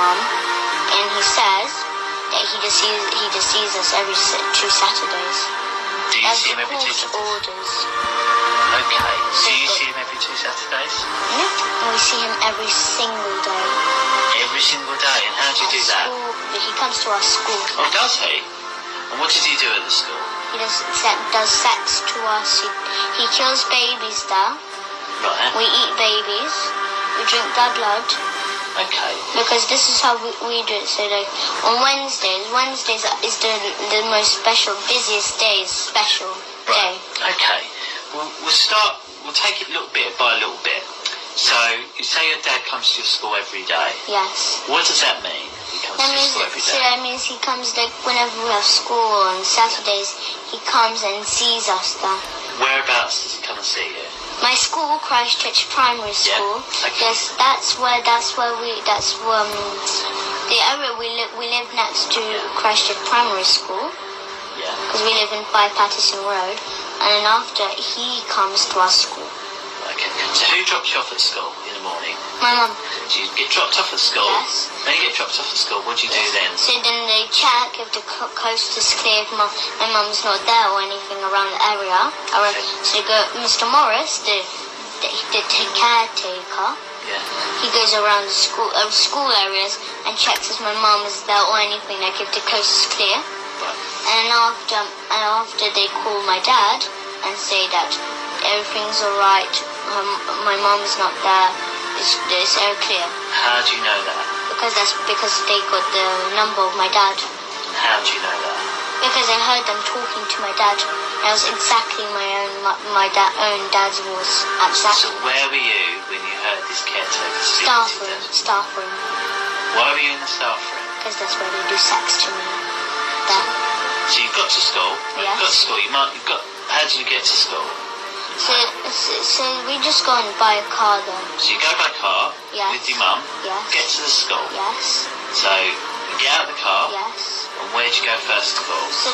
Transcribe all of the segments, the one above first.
mum, and he says that he just sees us every 2 Saturdays. Do you see him every 2 Saturdays? Orders. Okay. So you see him every 2 Saturdays? No, we see him every single day. Every single day? And how do you do that? He comes to our school. Oh, does he? And what does he do at the school? He does sex to us. He kills babies there. Right. We eat babies. We drink their blood. Okay. Because this is how we do it. So like on Wednesdays is the most special, busiest day, special day. Okay. We'll take it little bit by little bit. So, you say your dad comes to your school every day. Yes. What does that mean? He comes to your school every day? So that means he comes like whenever we have school on Saturdays, he comes and sees us there. Whereabouts does he come and see you? My school, Christchurch Primary School. Yeah. Okay. Yes, that's the area we live next to Christchurch Primary School. Yeah. Because we live in 5 Patterson Road, and then after he comes to our school. Okay. So who drops you off at school in the morning? My mum. So you get dropped off at school? Yes. When you get dropped off at school, what do you do then? So then they check if the coast is clear, if my mum's not there or anything around the area. Okay. So they go, Mr. Morris, the caretaker, he goes around the school areas and checks if my mum is there or anything, like if the coast is clear. Right. And after they call my dad and say that everything's alright, my mum's not there, it's all clear. How do you know that? Because they got the number of my dad. And how do you know that? Because I heard them talking to my dad. That was exactly my own dad's voice. Exactly. So where were you when you heard this caretaker speak? Staff room. Why were you in the staff room? Because that's where they do sex to me. So you got to school. Yes. You got to school. How did you get to school? So we just go and buy a car then. So you go by car with your mum. Yes. Get to the school. Yes. So you get out of the car. Yes. And where'd you go first of all? So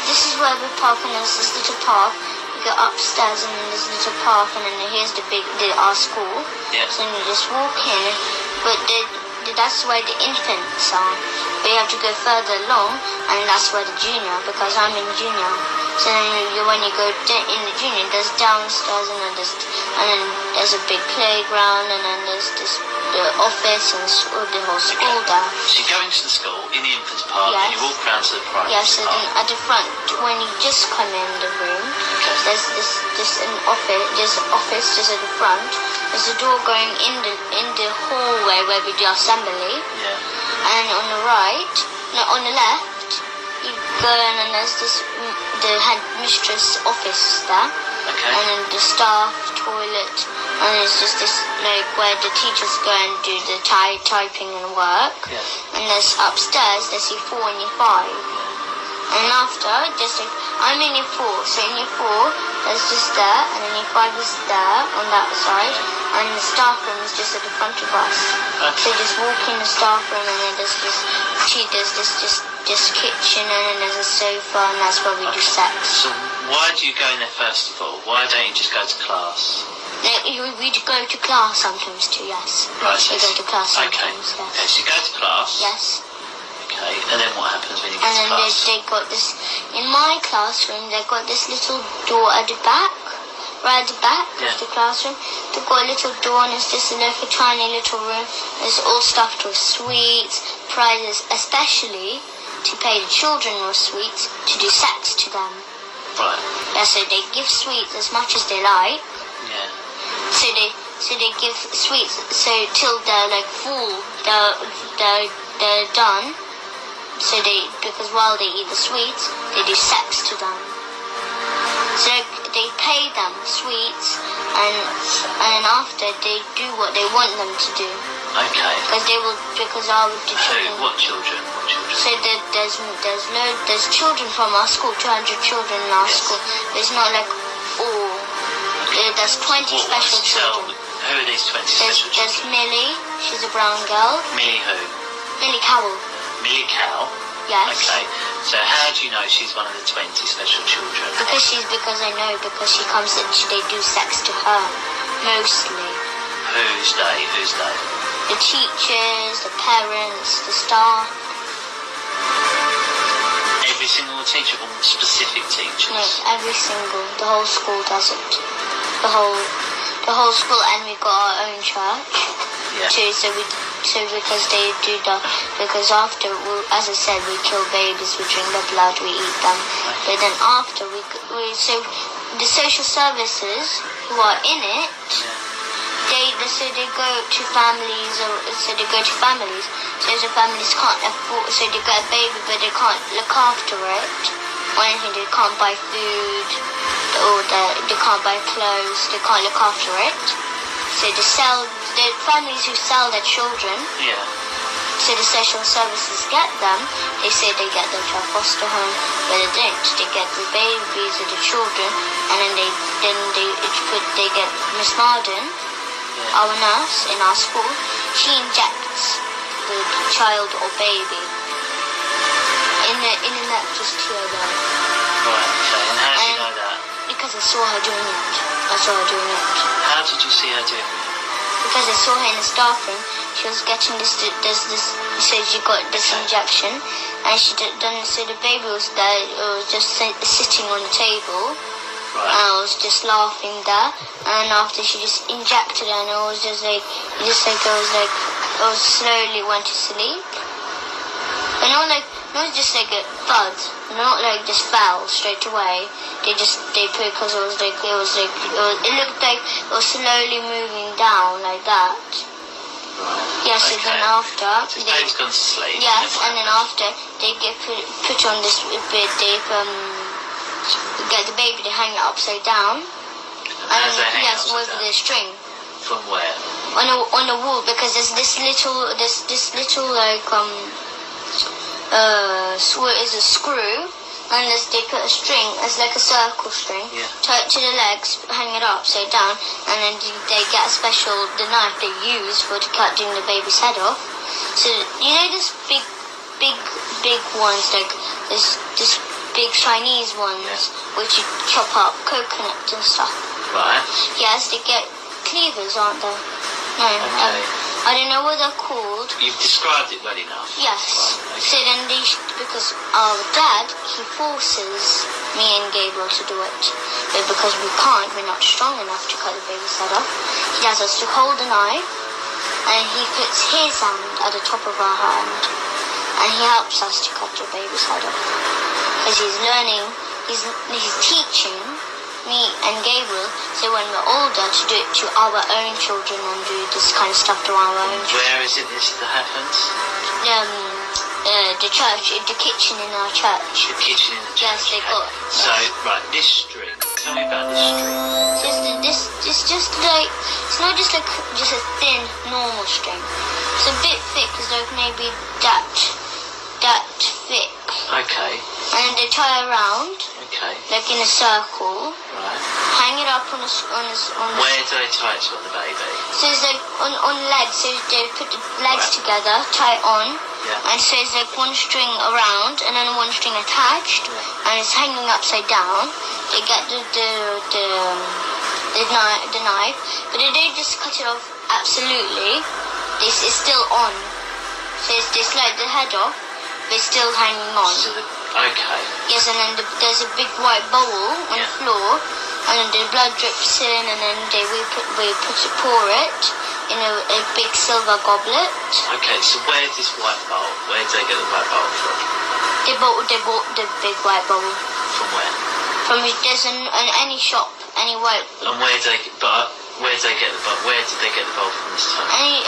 this is where we park, and there's this little park. You go upstairs, and then there's a little park, and then here's our school. Yeah. So then you just walk in, but that's where the infants are. But you have to go further along, and that's where the junior, because I'm in junior. So then when you go in the junior, there's downstairs, and then there's a big playground, and then there's the office and the whole school there. So you go into the school in the infants park, and you walk around to the primary Yes, so park. then at the front, when you just come in the room, there's an office just at the front. There's a door going in the hallway where we do assembly. Yeah. And on the left, you go in, and there's the headmistress office there. Okay. And then the staff toilet, and there's just this like where the teachers go and do the typing and work. Yeah. And there's upstairs there's year 4 and year 5. And after I'm in year 4, so in year 4 there's just there, and then year 5 is there on that side, and the staff room is just at the front of us. Okay. So just walk in the staff room, and then there's this kitchen, and then there's a sofa, and that's where we do sex. So why do you go in there first of all? Why don't you just go to class? We go to class sometimes too, yes. Right, we go to class sometimes, okay. yes. Okay, so you go to class. Yes. Okay, and then what happens when you get to And then class? they got this, in my classroom, they've got this little door at the back, right at the back of the classroom. They've got a little door, and it's just a tiny little room. It's all stuffed with sweets, prizes, especially to pay the children with sweets to do sex to them. Right. Yeah, so they give sweets as much as they like. Yeah. So they give sweets till they're like full, they're done. So because while they eat the sweets, they do sex to them. So they pay them sweets, and after they do what they want them to do. Okay. Because our the children. What children? So there's children from our school, 200 children in our school. There's not like all. There's 20 special children. Who are these 20 special children? There's Millie, she's a brown girl. Millie who? Millie Cowell. Millie Cow? Yes. Okay. So how do you know she's one of the 20 special children? Because I know, because she comes and they do sex to her, mostly. Who's they? the teachers, the parents, the staff. Every single teacher or specific teachers? No, every single. The whole school does it. The whole school, and we got our own church too. So because they do that, because after, as I said, we kill babies, we drink their blood, we eat them. But then after so the social services who are in it, they go to families, so the families can't afford, so they get a baby but they can't look after it or anything. They can't buy food or they can't buy clothes, they can't look after it. So the families who sell their children, so the social services get them. They say they get them to a foster home, but they don't. They get the babies or the children, and then they get Miss Marden, our nurse in our school. She injects the child or baby in the neck just here there. Right, okay. And how do you know that? Because I saw her doing it. How did you see her doing it? Because I saw her in the staff room. She was getting this, so she got this injection, and she done. So the baby was there, it was just sitting on the table, and I was just laughing there. And after she just injected her, and I was I slowly went to sleep. And not just like a thud, not like just fell straight away. It looked like it was slowly moving down like that. Yes, okay. And then after so the baby's gone to sleep. Yes, and then after they get put on this bit, they get the baby, they hang it upside down. With the string. From where? On the wall, because there's this little is a screw, and they put a string, it's like a circle string, tie it to the legs, hang it upside down, and then they get the knife they use to cutting the baby's head off. So you know this big ones, like this big Chinese ones, which you chop up coconut and stuff. Right. Yes, they get cleavers, aren't they? No. Okay. I don't know what they're called. You've described it well enough. Yes. Right, okay. So then because our dad, he forces me and Gabriel to do it. But because we're not strong enough to cut the baby's head off, he has us to hold the knife, and he puts his hand at the top of our hand, and he helps us to cut the baby's head off. Because he's teaching me and Gabriel, so when we're older, to do it to our own children and do this kind of stuff to our own children. Where is it this that happens? The church, the kitchen in our church. The kitchen in the church. Yes, they got. So, right, this string. Tell me about this string. It's just like, it's not just like just a thin normal string. It's a bit thick. It's like maybe that thick. Okay. And they tie around. Okay. Like in a circle. Right. Hang it up on the. Where do they tie it to on the baby? So it's like on legs. So they put the legs together, tie it on. Yeah. And so it's like one string around and then one string attached, and it's hanging upside down. They get the knife, but they don't just cut it off absolutely. It's still on. So it's just like the head off, but it's still hanging on. Okay. Yes, and then there's a big white bowl on the floor, and then the blood drips in, and then we pour it in a big silver goblet. Okay, so where's this white bowl? Where did they get the white bowl from? They bought the big white bowl. From where? There's any shop, any white. And where did they get the bowl? Where did they get the bowl from this time?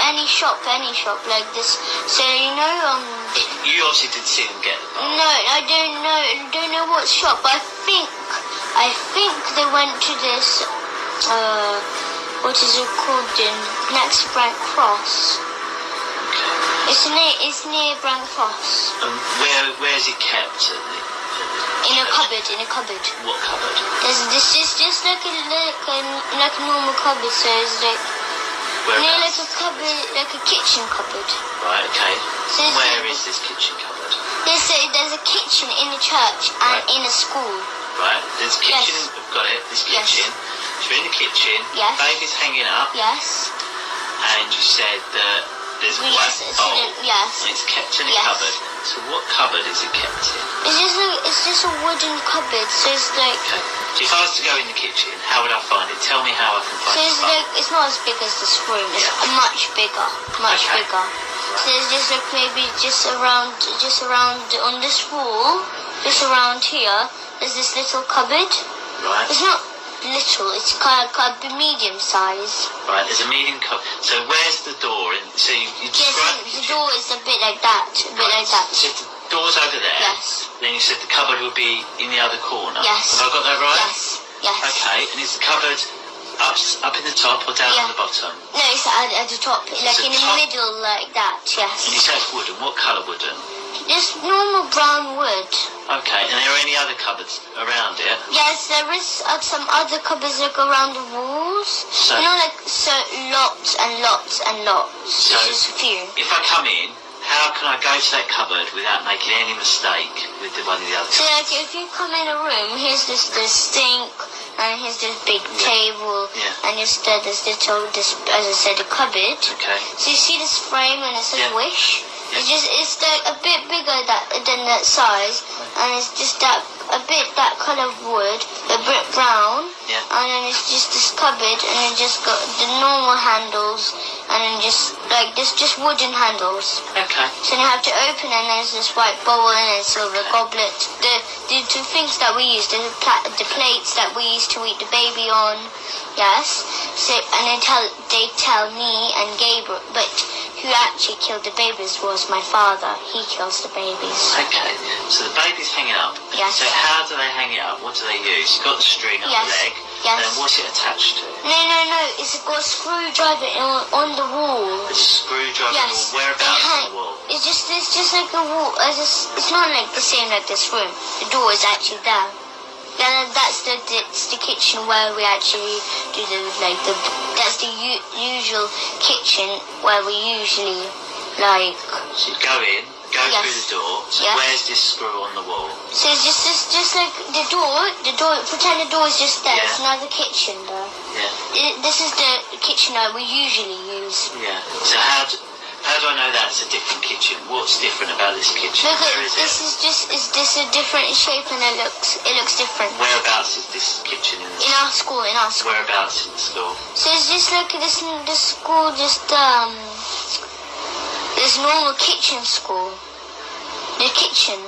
Any shop like this. So you know But you obviously didn't see them get the bowl. No, I don't know what shop, but I think they went to this what is it called next to Brent Cross. Okay. It's near Brent Cross. And where is it kept? In a cupboard. What cupboard? There's just like a normal cupboard, so it's like like a cupboard, like a kitchen cupboard. Right, okay. So where is this kitchen cupboard? There's a kitchen in the church and in a school. Right, there's a kitchen, I've got it, this kitchen. So you're in the kitchen, baby's hanging up. Yes. And you said that There's a Yes, white bowl. yes. And it's kept in a Yes. cupboard. So what cupboard is it kept in? It's just a wooden cupboard, so it's like... Okay. So if I was to go in the kitchen, how would I find it? Tell me how I can find So it. it's like, it's not as big as this room, it's much bigger, much Okay. bigger. So it's just like maybe just around on this wall, just around here, there's this little cupboard. Right. It's not little, it's kind of medium size. Right, there's a medium cupboard. So where's the door? So you Yes, describe the door is a bit like that, So if the door's over there, Yes. then you said the cupboard would be in the other corner. Yes. Have I got that right? Yes, yes. Okay, and is the cupboard up in the top or down on the bottom? No, it's at the top, like in the middle, like that, yes. And you said it's wooden. What colour wooden? Just normal brown wood. Okay, and are there any other cupboards around it? Yes, there is some other cupboards like around the walls. So, Lots and lots and lots. So, Just a few. if I come in, how can I go to that cupboard without making any mistake with one of the other So cupboards? like if you come in a room, here's this sink, and here's this big table, and just this little, as I said, a cupboard. Okay. So you see this frame and it says Wish? Yeah. It's like a bit bigger than that size, and it's just that colour of wood, a bit brown, and then it's just this cupboard, and then just got the normal handles, and then just wooden handles. Okay. So you have to open, and there's this white bowl and a silver goblet. The two things that we use, the plates that we used to eat the baby on. Yes. So and they tell me and Gabriel, but who actually killed the babies was my father. He kills the babies. Okay. So the baby's hanging up. Yes. So how do they hang it up? What do they use? You've got the string on the leg. Yes. And then what's it attached to? No. It's got a screwdriver on the wall. There's a screwdriver on the wall. Whereabouts on the wall? It's just like a wall. It's not like the same like this room. The door is actually there. Yeah, that's the kitchen where we actually do that's the usual kitchen where we usually like. So you go in, through the door. So where's this screw on the wall? So it's just like the door. Pretend the door is just there. Yeah. It's another kitchen there. Yeah. This is the kitchen that we usually use. Yeah. So how do I know that's a different kitchen? What's different about this kitchen? Where is Is this a different shape and it looks different. Whereabouts is this kitchen in the In our school. Whereabouts in the school? So it's just like this school, just this normal kitchen school. The kitchen.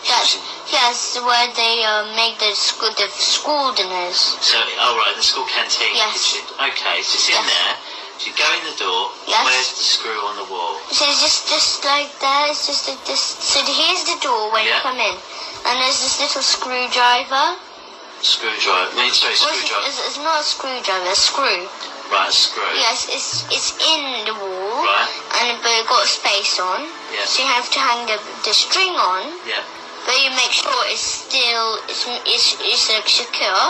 Yes, where they make the school dinners. So, the school canteen kitchen. Okay, so it's in there. So you go in the door. Yes. Where's the screw on the wall? So it's just like that. It's just like this. So here's the door when you come in, and there's this little screwdriver. Screwdriver. Screwdriver. It's not a screwdriver. A screw. Right, a screw. Yes, it's in the wall. Right. But it got a space on. Yeah. So you have to hang the string on. Yeah. But you make sure it's still it's like secure.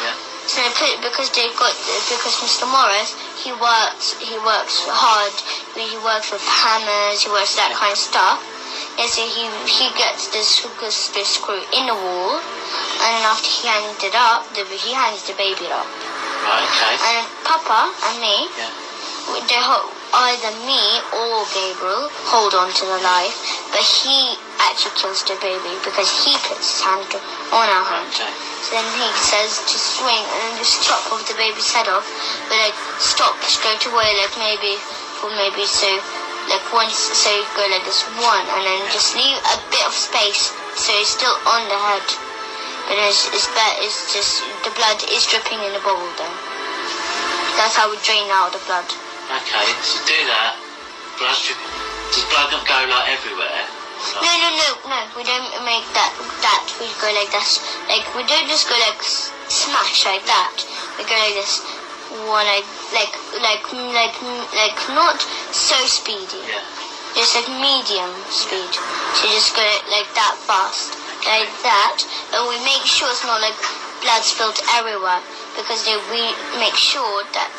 Yeah. So because Mr. Morris he works hard. He works with hammers. He works that kind of stuff. Yeah, so he gets this screw in the wall, and then after he hangs it up, he hangs the baby up. Right. Okay. And Papa and me, either me or Gabriel hold on to the knife, but he actually kills the baby because he puts his hand on our hand. Okay. So then he says to swing and then just chop off the baby's head off, but stop straight away, so you go like this one, and then just leave a bit of space so it's still on the head. But it's just the blood is dripping in the bowl though. That's how we drain out the blood. Okay, so do that. Blood's dripping. Does blood not go everywhere? No. We don't make that. We go like this. Like we don't just go smash like that. We go like this. One not so speedy. Yeah. Just like medium speed. So you just go like that fast. Like that. And we make sure it's not like blood spilled everywhere, because we make sure that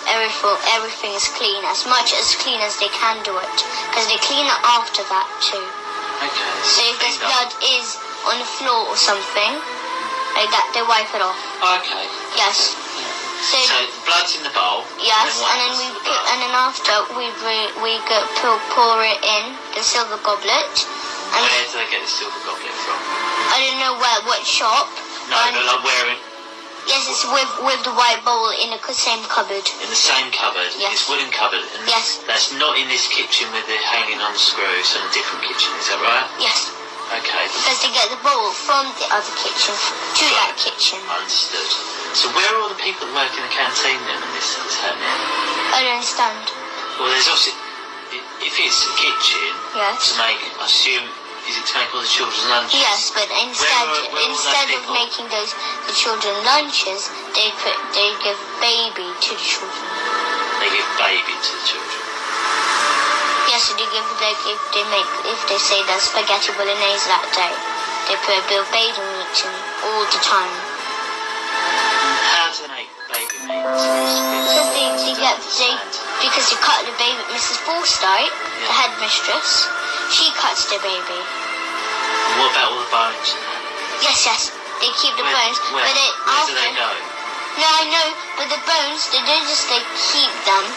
everything is clean, as much as clean as they can do it, because they clean it after that too. Okay. So if there's blood is on the floor or something like that, they wipe it off. Okay. Yes. So blood's in the bowl. Yes, and then after we pour it in the silver goblet. And where do they get the silver goblet from? I don't know what shop. No, but like where? Yes, it's with the white bowl in the same cupboard. In the same cupboard? Yes. It's wooden cupboard? And yes. That's not in this kitchen with it hanging on the screw, it's in a different kitchen, is that right? Yes. Okay. Because they get the bowl from the other kitchen to that kitchen. Understood. So where are all the people that work in the canteen then when this is happening? I don't understand. Well, there's also, if it's a kitchen, yes. to make, I assume, is it to make all the children's lunches? Yes, but instead of making the children lunches, they give baby to the children. They give baby to the children. Yes, so they give if they say there's spaghetti bolognese that day, they put a bit of baby meat in all the time. How do they make baby meat? Because you cut the baby. Mrs. Forsyth, the headmistress, she cuts the baby. And what about all the bones? Yes, they keep the bones. Where do they go? No, I know, but the bones, they don't just keep them.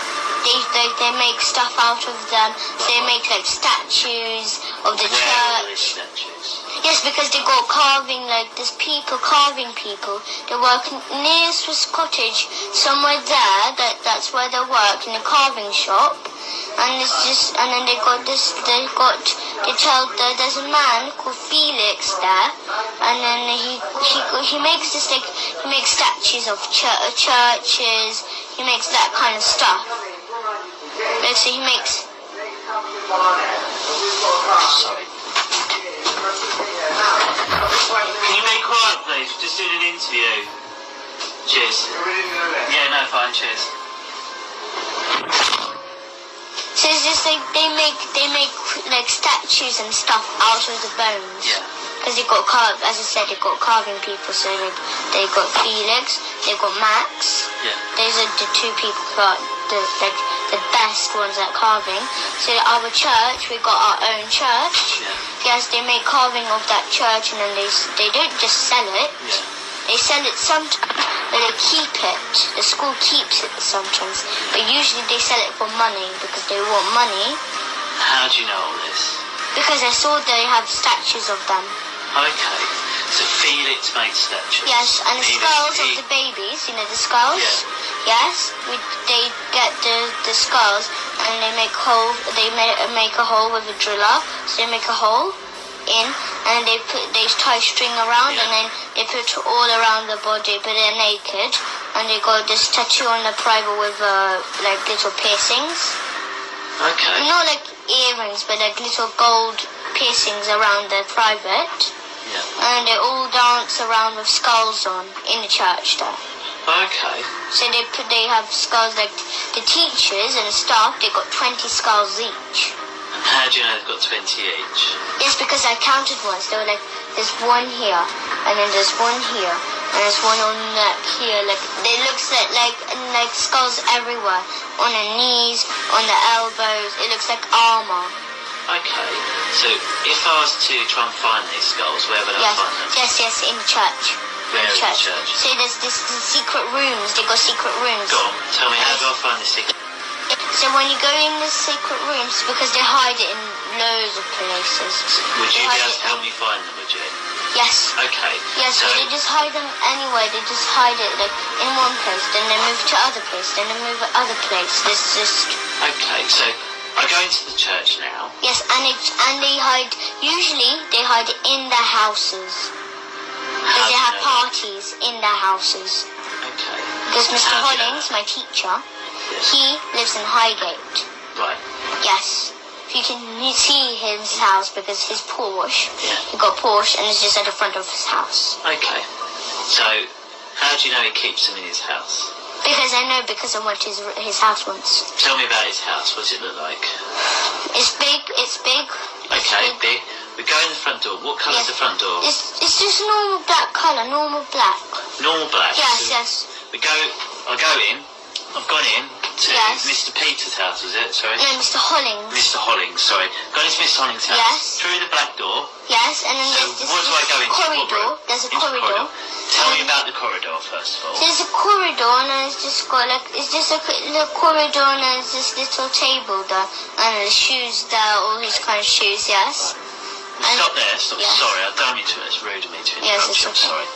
They make stuff out of them. So they make statues of the church. Where are these statues? Yes, because they got carving, there's carving people. They work near Swiss Cottage, somewhere there. That's where they work, in a carving shop. And then they tell there's a man called Felix there, and then he makes he makes statues of churches. He makes that kind of stuff. So he makes. Sorry. Can you be quiet, please? We're just doing an interview. Cheers. Yeah, no, fine. Cheers. So it's just they make statues and stuff out of the bones. Yeah. Because they got as I said, they got carving people. So they got Felix, they got Max. Yeah. Those are the two people who are the best ones at carving. So our church, we got our own church. Yeah. Yes, they make carving of that church, and then they don't just sell it. Yeah. They sell it sometimes, but they keep it. The school keeps it sometimes, but usually they sell it for money because they want money. How do you know all this? Because I saw they have statues of them. Okay, so Felix made statues. Yes, and the skulls of the babies, the skulls. Yeah. Yes, they get the skulls, and they make hole. They make a hole with a driller. So they make a hole in, and they tie string around, and then they put it all around the body, but they're naked, and they got this tattoo on the private with little piercings. Okay. Not earrings, but little gold piercings around their private. Yeah. And they all dance around with skulls on in the church there. Okay. So they have skulls, the teachers and the staff, they got 20 skulls each. And how do you know they've got 20 each? Yes, because I counted once. They were there's one here, and then there's one here, and there's one on the neck here. They look like skulls everywhere. On the knees, on the elbows. It looks like armor. Okay. So if I was to try and find these skulls, where would I find them? Yes, in the church. Where in the church? So there's the secret rooms. They got secret rooms. Go on. Tell me, how do I find the secret? So when you go in the secret rooms, because they hide it in loads of places. Would you be able to help me find them, would you? Yes. Okay. Yes, so they just hide them anywhere. They just hide it in one place, then they move to other place, then they move to other place. There's just. Okay, so I go into the church now. Yes, and they hide. Usually they hide it in their houses. Because they have parties in their houses. Okay. Because Mr. Hollings, my teacher, he lives in Highgate. Right. Yes. You can see his house because his Porsche. Yeah. He got Porsche and it's just at the front of his house. Okay. So, how do you know he keeps them in his house? Because I know, because I went to his house once. Tell me about his house. What does it look like? It's big. Okay, big. We go in the front door. What colour is the front door? It's just normal black colour, normal black. Normal black? Yes. I go in. I've gone in. to Yes. Mr. Peter's house, was it? Sorry? No, Mr. Hollings. Mr. Hollings, sorry. Go into Mr. Hollings' house. Yes. Through the black door. Yes, and then So there's this what do I go into? What corridor. room? There's a Into the corridor. Tell me about the corridor, first of all. So there's a corridor, and then it's just got like, it's just like a little corridor, and then there's this little table there, and the shoes there, all these kind of shoes, yes. Stop there, stop. Yes. Sorry, I don't mean to, it's rude of me to Yes, interrupt it's you, I'm okay. sorry.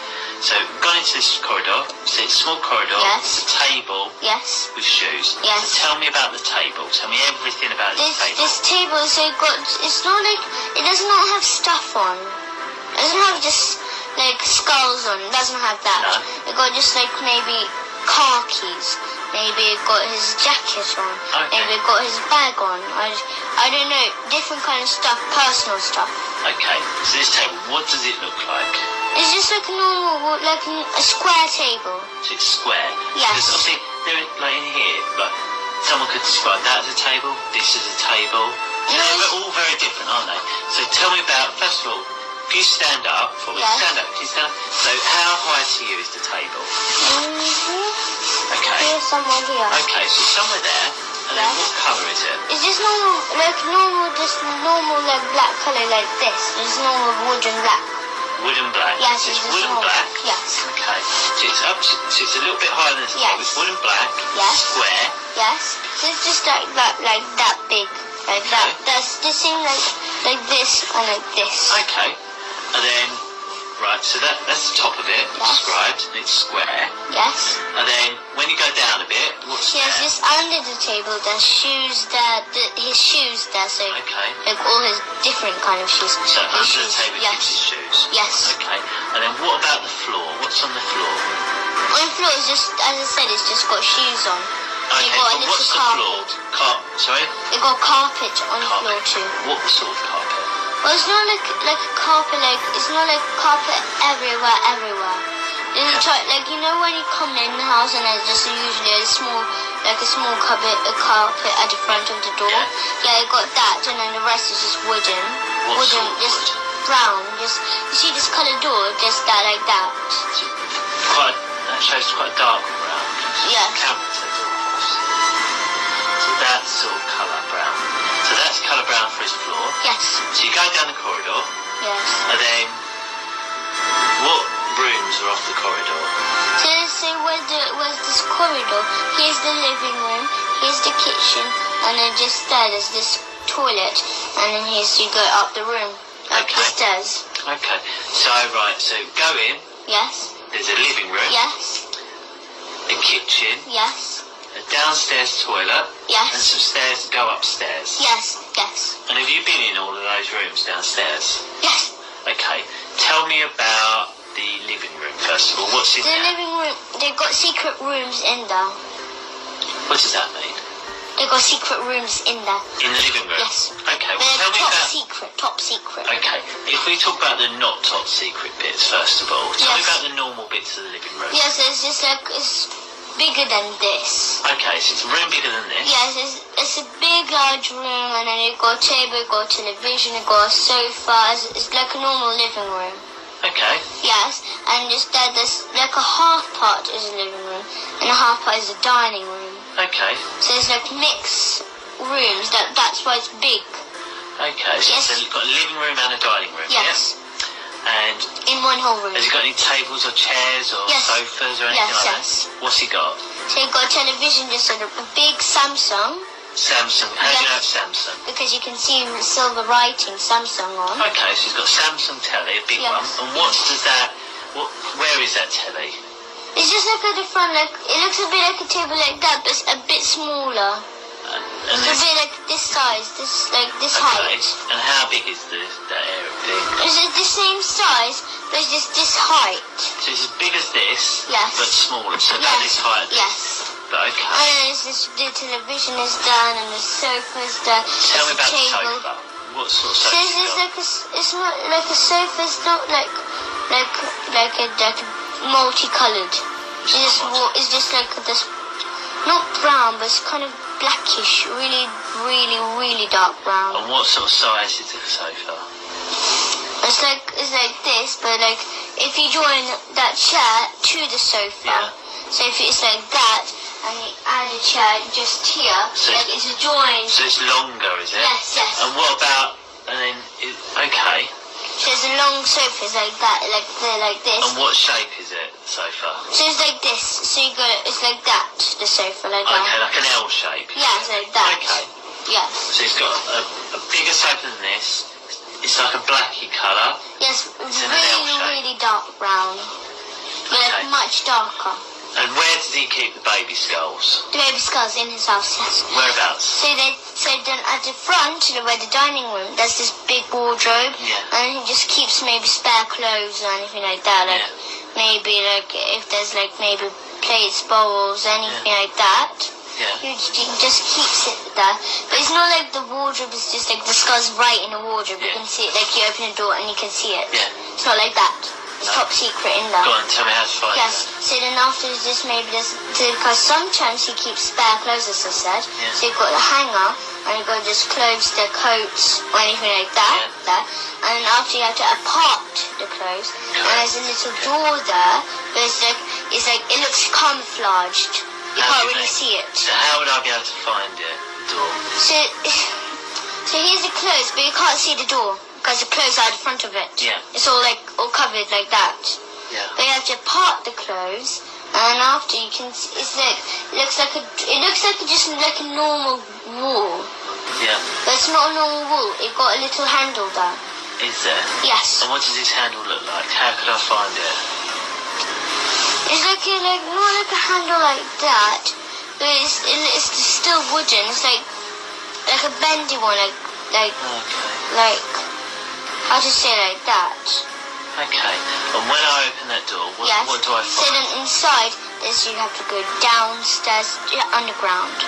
So, gone into this corridor, so it's a small corridor, Yes. it's a table Yes. with shoes. Yes. So tell me about the table, tell me everything about this table. This table, so it's not like, it does not have stuff on. It doesn't have just like skulls on, it doesn't have that. No. It got just like maybe car keys. Maybe it got his jacket on. Okay. Maybe it got his bag on. I don't know, different kind of stuff, personal stuff. Okay, so this table, what does it look like? It's just like a normal, like a square table. So it's square? Yes. Because obviously, like in here, like, someone could describe that as a table, this as a table. So they're all very different, aren't they? So tell me about, first of all, if you stand up for me, Yes. stand up, can you stand up? So how high to you is the table? Okay. Here's someone here. Okay, so somewhere there, and then Yes. what colour is it? It's just normal, just normal like black colour like this. It's normal wooden black. Wood and black? Yes, So it's it's wood and normal. black? Yes. Okay, so it's up, so it's a little bit higher than this Yes. table. It's wood and black, Yes. square. Yes. So it's just like that big. Like that. That's the same like this and like this. Okay, and then, right, so that's the top of it, Yes. described, and it's square. Yes. And then, when you go down a bit, what's Yes, there? just under the table there's shoes there, his shoes there, so Okay. like all his different kind of shoes. So His under the shoes, table yes. keeps his shoes. Yes. Okay, and then what about the floor? What's on the floor? On the floor is just, as I said, it's just got shoes on. Okay, They got a but little what's the carpet. floor? Sorry? They got carpet on the Carpet. floor too. What sort of carpet? Well, it's not like a carpet, like it's not like carpet everywhere. It's like you know when you come in the house and there's just usually a small carpet at the front of the door. Yeah. Yeah, it got that, and then the rest is just wooden. What wooden, sort of just wood? brown. Just you see this colored door, just that like that. That shows quite dark brown. Yes. So that's sort of colour brown. So that's colour brown for his floor. Yes. So you go down the corridor, Yes. and then what rooms are off the corridor? So where's this corridor? Here's the living room. Here's the kitchen, and then just there's this toilet, and then here's you go up the room, up the stairs. Okay. So go in. Yes. There's a living room. Yes. A kitchen. Yes. A downstairs toilet. And Yes. some stairs to go upstairs. Yes. Yes. And have you been in all of those rooms downstairs? Yes. Okay. Tell me about the living room first of all. What's in The there? living room, they've got secret rooms in there. What does that mean? They've got secret rooms in there. In the living room? Yes. Okay, well They're tell me top secret. Okay, if we talk about the not top secret bits first of all, tell me Yes. about the normal bits of the living room. Yes, it's just like, it's bigger than this. Okay, so it's a room bigger than this. Yes, it's a big large room, and then you've got a table, you've got a television, you've got a sofa. It's like a normal living room. Okay. Yes, and just there's like a half part is a living room, and a half part is a dining room. Okay. So it's like mixed rooms. That's why it's big. Okay, so Yes. you've got a living room and a dining room, Yes, yeah? And in one whole room. has he got any tables or chairs or Yes. sofas or anything like Yes. that? What's he got? So you've got a television, just a big Samsung, Samsung. How do you know Yes. it's Samsung? because you can see silver writing Samsung on. Okay, so he's got Samsung telly, a big Yes. one. And where is that telly? It's just like a different, like it looks a bit like a table like that, but it's a bit smaller. And It's a this, bit like this size, this okay. height. And how big is that area big? It's the same size, but it's just this height. So it's as big as this, Yes. but smaller. So about this height. Yes. But okay. And then it's this, the television is done, and the sofa's done. Tell me There's a about the table. sofa. What sort of So sofa it's you just got? it's not like a sofa. It's not like multicolored. It's just like this, not brown, but it's kind of blackish, really dark brown. And what sort of size is the sofa? It's like this, but like if you join that chair to the sofa, Yeah. so if it's like that, and you add a chair just here, So like it's joined. So it's longer, is it? Yes, yes. And what about, and then, okay. So there's a long sofa like that, like this. And what shape is it, the sofa? So it's like this. So you got it's like that, the sofa, like that. Okay, like an L shape. Yeah, it's like that. Okay. Yeah. So it's got a bigger sofa than this. It's like a blacky colour. Yes, It's in an L shape. really dark brown. Okay. Like much darker. And where does he keep the baby skulls? The baby skull's in his house, yes. Whereabouts? So then at the front, where the dining room, there's this big wardrobe, Yeah. and he just keeps maybe spare clothes or anything like that. Like Yeah. maybe like if there's like maybe plates, bowls, anything like that. Yeah. He just keeps it there. But it's not like the wardrobe is just like the skull's right in the wardrobe. You Yeah. can see it, like you open the door and you can see it. Yeah. It's not like that. It's No. top secret in there. Go on, tell me how to find Yes, so then after this maybe this, because sometimes he keeps spare clothes, as I said. Yeah. So you've got the hanger, and you've got just clothes, the coats, or anything like that. Yeah. There. And then after you have to apart the clothes, and there's a little door there, but it's like, it looks camouflaged. You How can't do you really make- see it. So how would I be able to find it, the door? So here's the clothes, but you can't see the door, because the clothes are at the front of it. Yeah. It's all covered like that. Yeah. But you have to part the clothes, and after you can, it's like it looks like just like a normal wall, Yeah. but it's not a normal wall. It got a little handle there. Is there? Yes, And what does this handle look like? How could I find it? it's like not like a handle like that, but it's still wooden. It's like a bendy one, Okay. like how to say like that. Okay. And when I open that door, Yes. what do I So find? then inside, you have to go downstairs, underground.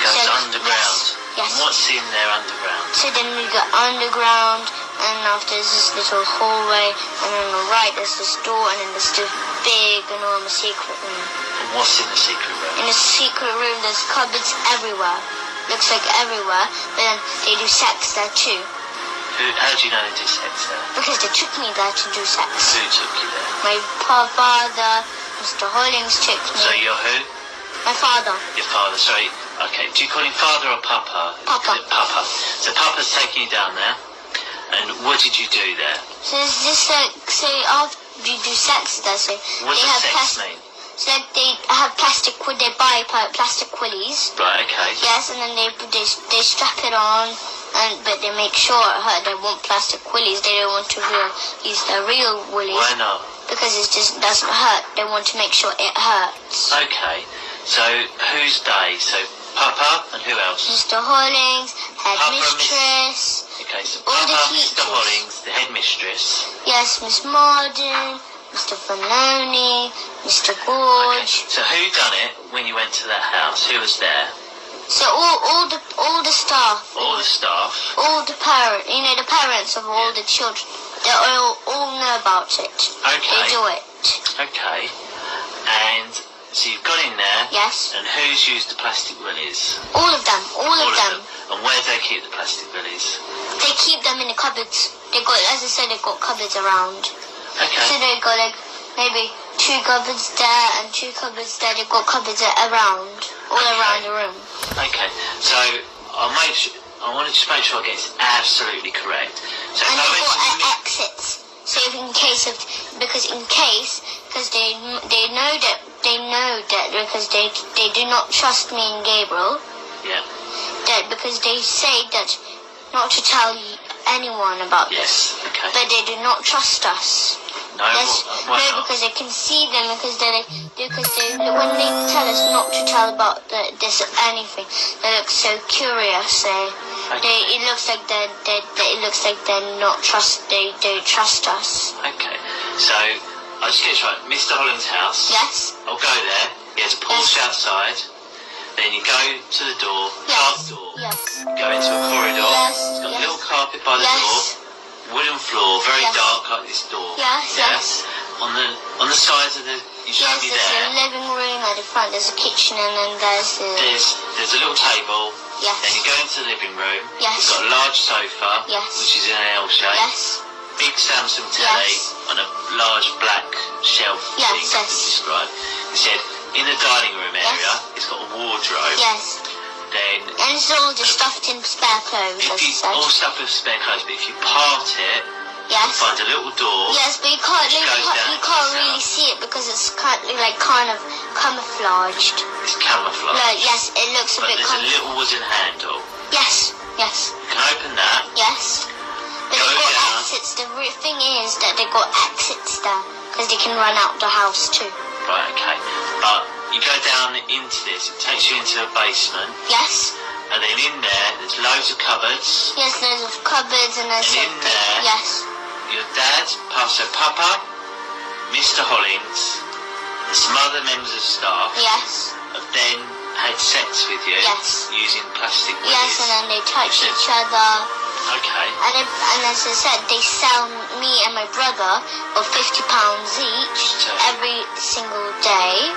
Goes so- underground. Yes. And what's in there underground? So then we go underground, and after there's this little hallway, and on the right there's this door, and then there's this big, enormous secret room. And what's in the secret room? In the secret room, there's cupboards everywhere. Looks like everywhere, but then they do sex there too. How do you know they do sex there? Because they took me there to do sex. Who took you there? My father, Mr. Hollings took me. So you're who? My father. Your father, sorry. Okay, do you call him father or papa? Papa. Papa. So papa's taking you down there, and what did you do there? So there's this after you do sex there, so What they does have sex mean? So they have they buy plastic willies. Right, okay. Yes, and then they strap it on, but they make sure it hurt. They want plastic willies. They don't want to use the real willies. Why not? Because it just doesn't hurt. They want to make sure it hurts. Okay, so who's they? So Papa and who else? Mr. Hollings, Papa and headmistress. Okay, so All the Papa, teachers. Mr. Hollings, the headmistress. Yes, Miss Marden, Mr. Fanoni, Mr. Okay, Gorge. so who done it when you went to that house? Who was there? So all the staff. All the staff. All the the parents of all the children, they all know about it. Okay. They do it. Okay, and so you've got in there. Yes. And who's used the plastic willies? All of them. All of them. And where do they keep the plastic willies? They keep them in the cupboards. They got, as I said, they got cupboards around. Okay. So they got maybe 2 cupboards there and 2 cupboards there. They got cupboards around, around the room. Okay, so I want to just make sure I get this absolutely correct. So And if I they went to got exits. So if because they know that because they do not trust me and Gabriel. Yeah. That because they say that not to tell anyone about this. Yes. Okay. But they do not trust us. No. Yes, Why no, not? because they can see them because when they tell us not to tell about this or anything, they look so curious. It looks like they're not trust. They don't trust us. Okay. So I just get this right. Mr. Hollins' house. Yes. I'll go there. He has a Porsche outside. Then you go to the door. Half Yes. door. Yes. Go into a corridor. Yes. It's got a Yes. little carpet by the Yes. door. Wooden floor, very Yes. dark like this door. Yes. Yeah? Yes. On the sides of the you showed Yes. me There's there. a living room at the front. There's a kitchen and then there's the There's a little table. yes. Then you go into the living room. Yes. You've got a large sofa. Yes. Which is in an L shape. Yes. Big Samsung telly Yes. on a large black shelf Yes, thing yes. to describe. It said in the dining room area, Yes. it's got a wardrobe. Yes. Then And it's all just stuffed in spare clothes, as if I you said. all stuff with spare clothes, but if you part it, Yes. find a little door. Yes, but you can't, Which goes down you into can't the really cellar. see it because it's kind of camouflaged. It's camouflage. No, yes, it looks a But bit there's a little wooden handle. Yes, yes, You can open that. yes. But Go they got down. exits. The thing is that they got exits there because they can run out the house too. Right, okay. But you go down into this, it takes you into a basement, Yes, and then in there, there's loads of cupboards. yes. There's cupboards and there's And in there- yes, Your dad, Pastor Papa, Mr. Hollins, and some other members of staff yes, have then had sex with you Yes. using plastic willies. yes. And then they touch each other. Okay. And as I said, they sell me and my brother for £50 each So- every single day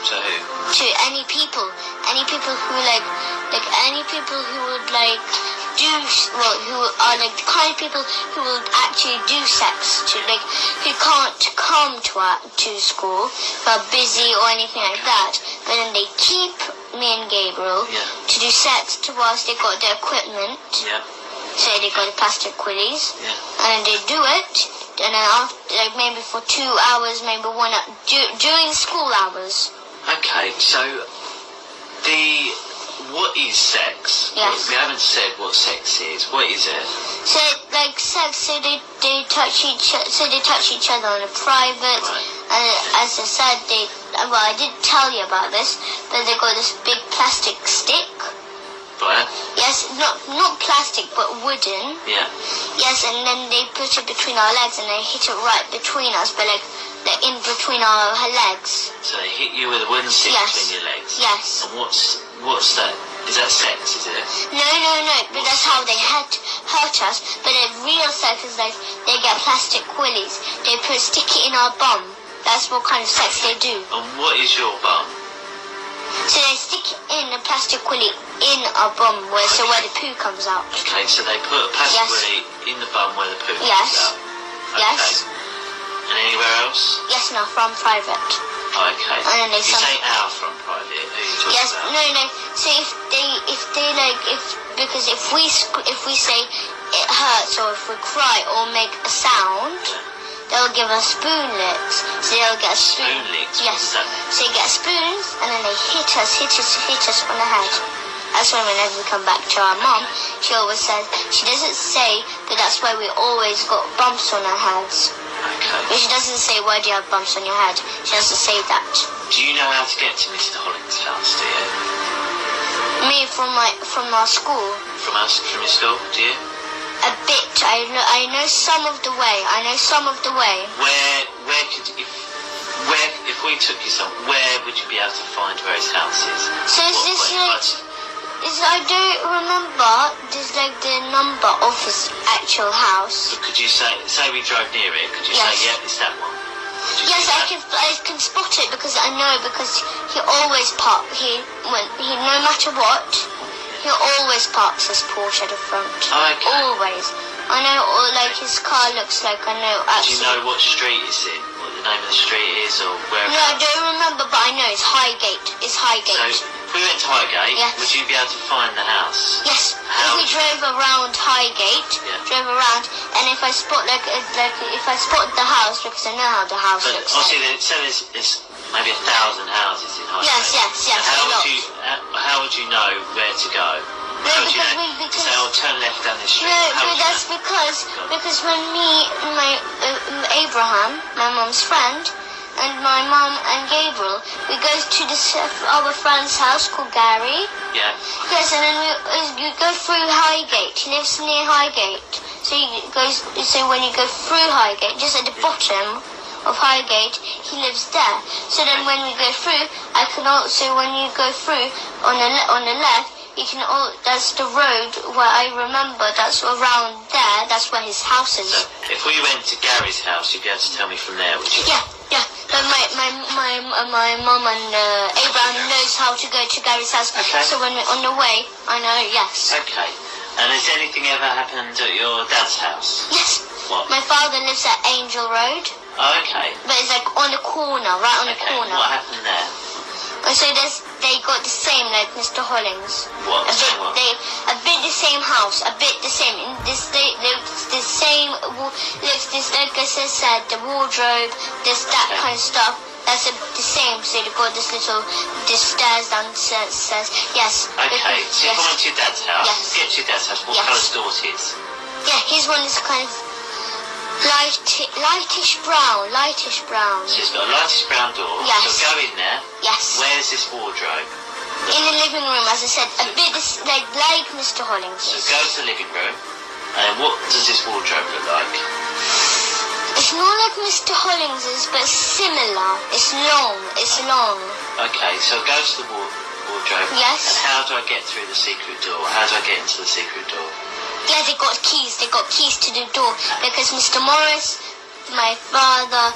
So who? to any people who any people who would like do who are like the kind of people who will actually do sex to like who can't come to school, who are busy or anything like that. But then they keep me and Gabriel Yeah. to do sex to whilst they got their equipment. Yeah. Say they got the plastic willies, Yeah. and they do it, and then after, like maybe for 2 hours, maybe 1 hour, during school hours. Okay, so what is sex? Yes. We haven't said what sex is. What is it? So like sex, so they touch each other on a private, Right. and as I said, I didn't tell you about this, but they got this big plastic stick. Right? Yes, not plastic, but wooden. Yeah. Yes, and then they put it between our legs, and they hit it right between us, but like they're in between our legs. So they hit you with a wooden stick Yes. between your legs. Yes. And what's that? Is that sex? Is it? No, but that's how they hurt us. But the real sex is like they get plastic willies. They stick it in our bum. That's what kind of sex they do. And what is your bum? So they stick in a plastic willy in our bum, where the poo comes out. Okay, so they put a plastic Yes. willy in the bum where the poo Yes. comes out. Okay. Yes. And anywhere else? Yes, no, from private. Okay. And then they You say our from private. Who are you talking Yes, about? no. So because if we say it hurts, or if we cry or make a sound, they'll give us spoon licks. So they'll get a spoon. Spoon licks? What Yes. does that mean? So you get spoons, and then they hit us on the head. That's why whenever we come back to our mom, she always says, she doesn't say, but that's why we always got bumps on our heads. Okay. But she doesn't say, why do you have bumps on your head? She doesn't say that. Do you know how to get to Mr. Hollins' house, do you? Me from our school, From your school, do you? a bit. I know some of the way. Where could if we took you where would you be able to find where his house is? So is this like? I don't remember. There's like the number of his actual house. Could you say we drove near it? Could you Yes. say, yeah, it's that one? Could you Yes, say I that? can spot it because I know, because he always no matter what, he always parks his Porsche at the front. Okay. Always. I know, or like his car looks like, I know Do actually. you know what street it's in? What the name of the street is, or where? No, I don't remember, but I know it's Highgate. It's Highgate. So if we went to Highgate, Yes. would you be able to find the house? Yes, How? if we drove around Highgate, and if I spot if I spot the house, because I know how the house But looks obviously, like. there's maybe 1,000 houses in Highgate. Yes, So a lot. how would you know where to go? No, How would you because know? because Say, turn left down this street. no, How but would you that's know? because when Abraham, my mom's friend, and my mom and Gabriel, we go to this other friend's house called Gary. Yeah. Yes, and then you go through Highgate. He lives near Highgate. So when you go through Highgate, just at the bottom of Highgate, he lives there. So then when we go through, when you go through on the left, you can that's the road where I remember, that's around there, that's where his house is. So if we went to Gary's house, you'd be able to tell me from there, would you? Yeah. But my mom and Abraham knows how to go to Gary's house. Okay. So when we're on the way, I know. Yes. Okay. And has anything ever happened at your dad's house? Yes. What? My father lives at Angel Road, Oh, okay. but it's like on the corner, right on the Okay. corner. What happened there? And so they got the same like Mr. Hollings. What? A bit the same house, a bit the same. They looks the same. Looks this like I said, the wardrobe, this that kind of stuff. That's the same. So they got this stairs downstairs. Yes. Okay. So you're going to your dad's house. Yes. Get to your dad's house. What colour door it is? Yeah, his one is kind of lightish brown. So it's got a lightish brown door. Yes. So go in there. Yes. Where's this wardrobe? In the living room, as I said, a bit like Mr. Hollings. So go to the living room. And what does this wardrobe look like? It's not like Mr. Hollings's, but similar. It's long. Okay, so go to the wardrobe. Yes. And how do I get through the secret door? How do I get into the secret door? Yeah, they got keys. They got keys to the door because Mr. Morris, my father,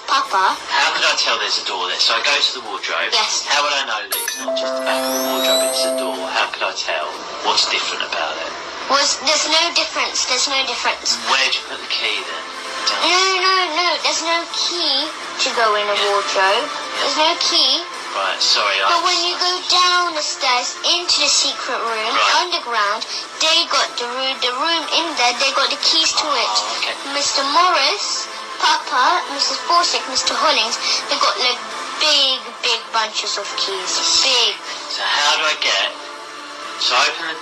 Papa. How could I tell there's a door there? So I go to the wardrobe. Yes. How would I know that it's not just the back of the wardrobe, it's a door? How could I tell? What's different about it? There's no difference. Where'd you put the key then? No. There's no key to go in a wardrobe. There's no key. Right, sorry. But when you go down the stairs into the secret room, underground, they got the room in there, they got the keys to it. Okay. Mr. Morris, Papa, Mrs. Forsyth, Mr. Hollings, they got like big bunches of keys. Big. So how do I get... So open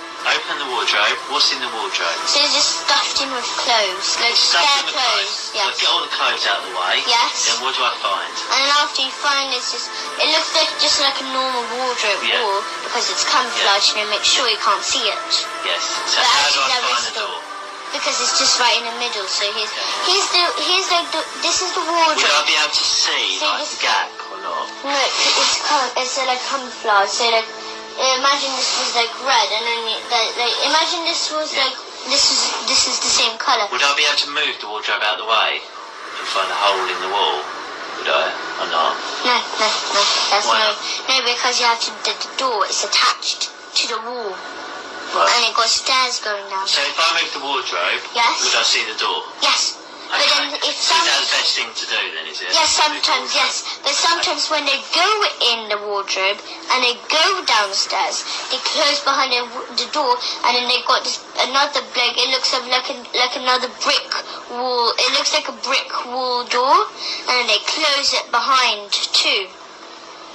the wardrobe. What's in the wardrobe? So it's just stuffed in with clothes, like Stuffed spare in with clothes. Yes. So get all the clothes out of the way. Yes. Then what do I find? And then after you find it looks like just like a normal wardrobe wall because it's camouflaged and make sure you can't see it. Yes. So But how do actually I there find is the door? Because it's just right in the middle. So this is the wardrobe. Would I be able to see So like the gap or not? No, it's like camouflage. So like imagine this was like red, and then imagine this was like this is the same color. Would I be able to move the wardrobe out of the way and find a hole in the wall? Would I or not? No. That's Why no, because you have to. The door is attached to the wall, Right. and it got stairs going down. So if I move the wardrobe, Yes. would I see the door? Yes. But then if So is that the best thing to do then, is it? yes, sometimes yes. But sometimes when they go in the wardrobe and they go downstairs, they close behind the door, and then they got another like it looks like another brick wall. It looks like a brick wall door, and then they close it behind too.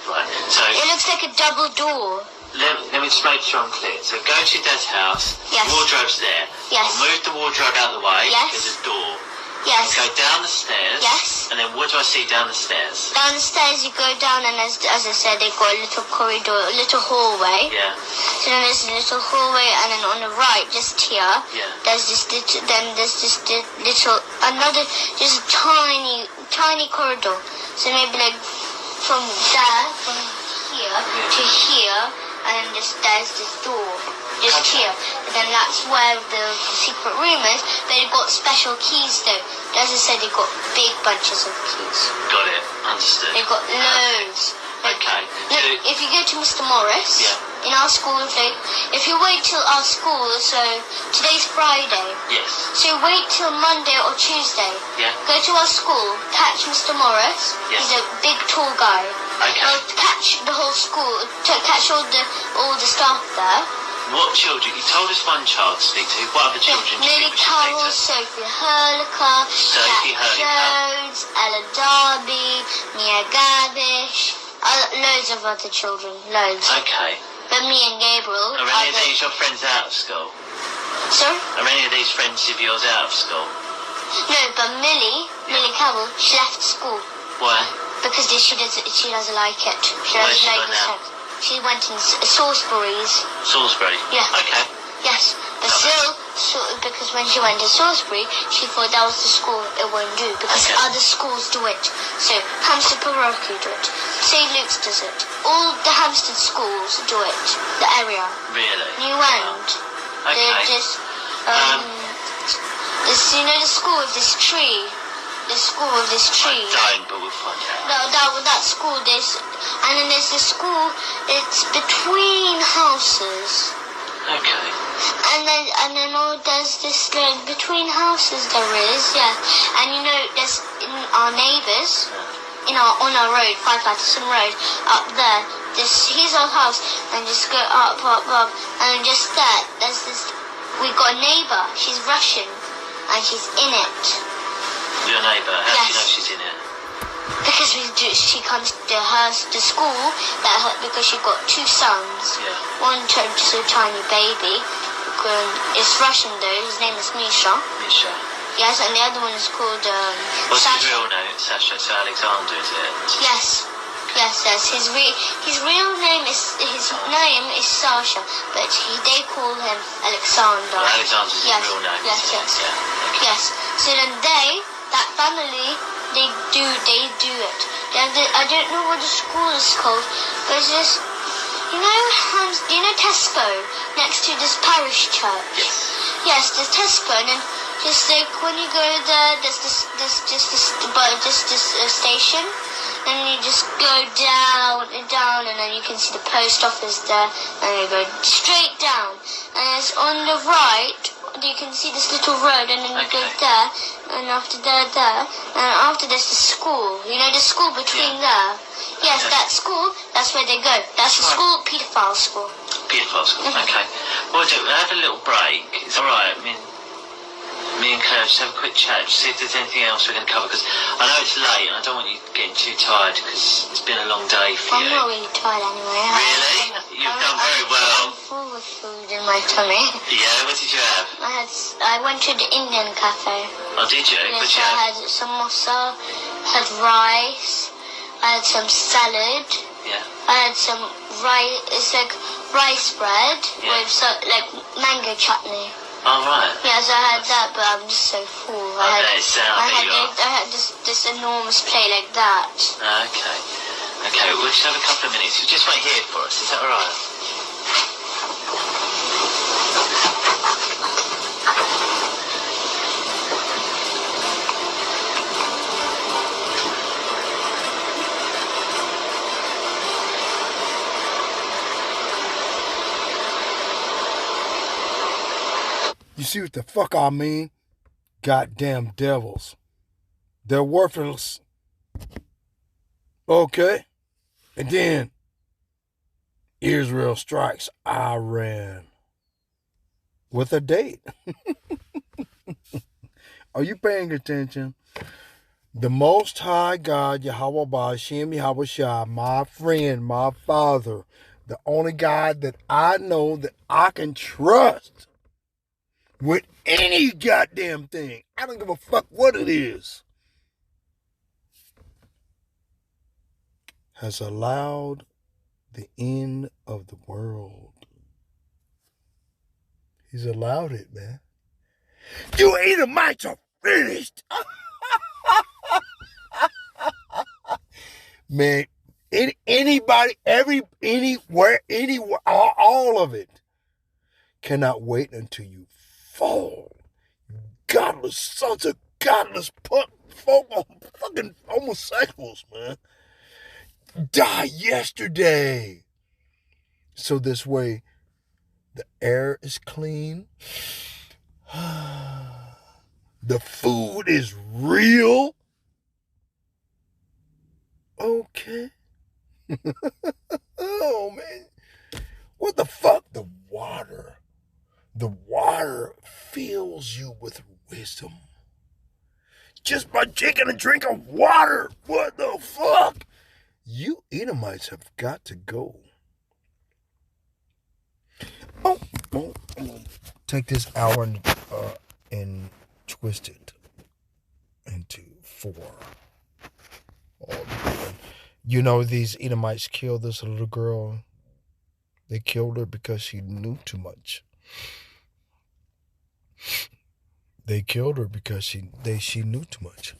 Right. So It looks like a double door. let me just make sure I'm clear. So go to your dad's house. Yes. Wardrobe's there. Yes. I'll move the wardrobe out of the way. Yes. There's a door. Yes. Go down the stairs. Yes. And then what do I see down the stairs? Down the stairs you go down, and as I said, they got a little corridor, a little hallway. Yeah. So then there's a little hallway, and then on the right, just here, there's just another tiny corridor. So maybe like from here to here, and then there's this door just here. And then that's where the secret room is. But it got special keys though. As I said, they got big bunches of keys. Got it. Understood. They got loads. Okay. Look, if you go to Mr. Morris, in our school, if you wait till our school, so today's Friday, Yes. so wait till Monday or Tuesday. Yeah. Go to our school, catch Mr. Morris. Yes. He's a big tall guy. Okay. Catch the whole school, catch all the staff there. What children? You told us one child to speak to. What other children do you Lily think we should Carroll, speak to? Sophie Hurliker, Sophie Jack Hurliker. Jones, Ella Darby, Mia Gabish, loads of other children, loads. Okay. But me and Gabriel Are any of these your friends out of school? Sorry? Are any of these friends of yours out of school? No, but Millie Carroll, she left school Why? because she doesn't like it. She Where's doesn't she like gone the now? sex. She went in Salisbury's. Salisbury? Yeah. Okay. Yes, but still, because when she went to Salisbury, she thought that was the school it won't do because other schools do it. So Hampstead Parochial do it. St. Luke's does it. All the Hampstead schools do it. The area. Really? New End. Okay. They're just this, the school with this tree. The school with this tree. I don't, but we'll find out. That school. And then there's the school. It's between houses. Okay. And then there's this like between houses there is, and there's in our neighbours on our road, 5 Patterson Road, up there his old house, and just go up, and just there's this. We got a neighbour. She's Russian, and she's in it. Your neighbour? How do you Yes. know she's in it? Because she comes to school because she got 2 sons. Yeah. One just a tiny baby. It's Russian though. His name is Misha. Misha. Yes, and the other one is called What's Sasha. his real name? Sasha. So Alexander, is it? Yes. His real name is Sasha, but they call him Alexander. Well, Alexander's his real name. Yes. Yeah. Okay. Yes. So then that family, they do it. I don't know what the school is called, but it's just, do you know Tesco next to this parish church? Yes. Yes, there's Tesco, and then just like when you go there, there's this station, and you just go down, and then you can see the post office there, and you go straight down, and it's on the right. You can see this little road, and then you go there, and after there, and after there's the school. You know the school between there. Yes, that school. That's where they go. That's the school, paedophile school. Paedophile school. Okay. Well, we'll have a little break. It's all right. I mean, me and Claire just have a quick chat, just see if there's anything else we can cover, because I know it's late and I don't want you getting too tired because it's been a long day for you. I'm not really tired anyway. Really? You've done very well. I'm full of food in my tummy. Yeah, what did you have? I went to the Indian cafe. Oh, did you? Yes, What did you I have? had samosa, had rice, I had some salad, Yeah. I had some rice. It's like rice bread with like mango chutney. Oh, right. Yes, I had that, but I'm just so full. I had this enormous plate like that. Okay, we'll just have a couple of minutes. You just wait here for us, is that alright? You see what the fuck I mean? Goddamn devils. They're worthless. Okay? And then Israel strikes Iran with a date. Are you paying attention? The Most High God, Yahweh Ba'Shem Yahweh Shai, my friend, my father, the only God that I know that I can trust with any goddamn thing. I don't give a fuck what it is. Has allowed the end of the world. He's allowed it, man. You Edomites are finished. Man, anybody, anywhere, all of it cannot wait until you fall. Godless sons of godless folk, fucking homosexuals, man. Die yesterday. So this way, the air is clean. The food is real. Okay. Oh, man. What the fuck? The water. The water fills you with wisdom. Just by taking a drink of water. What the fuck? You Edomites have got to go. Oh. Take this hour and twist it into 4. You know, these Edomites killed this little girl. They killed her because she knew too much. They killed her because she knew too much.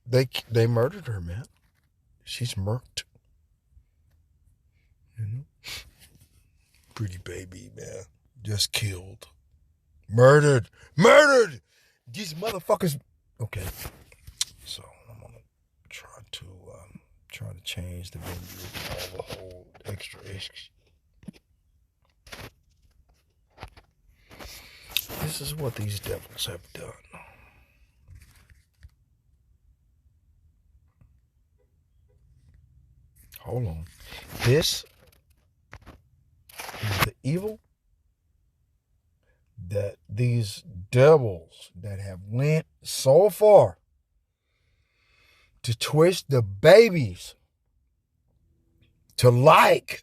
They murdered her, man. She's murked. You know? Pretty baby, man. Just killed. Murdered. These motherfuckers. Okay. So I'm gonna try to change the menu, all the whole extra. This is what these devils have done. Hold on. This is the evil that these devils that have went so far to twist the babies to like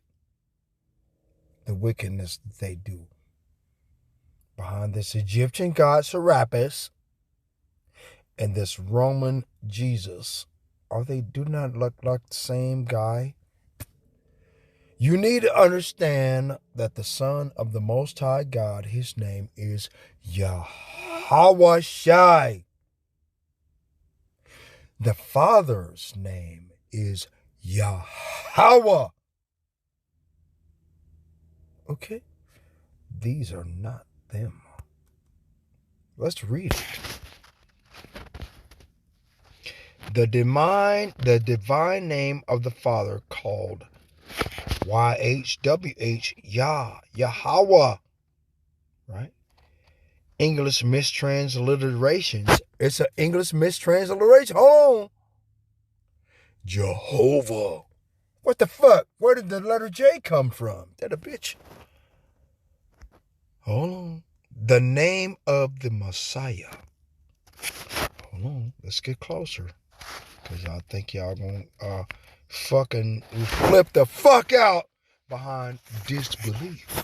the wickedness that they do behind this Egyptian god Serapis and this Roman Jesus. They do not look like the same guy? You need to understand that the Son of the Most High God, his name is Yahweh Shai. The Father's name is Yahweh. Okay? These are not them. Let's read it. The divine name of the Father called YHWH, Yahweh, right? English mistransliterations. It's an English mistransliteration. Hold on. Jehovah. What the fuck? Where did the letter J come from? That a bitch. Hold on. The name of the Messiah. Hold on. Let's get closer. Because I think y'all gonna fucking flip the fuck out behind disbelief.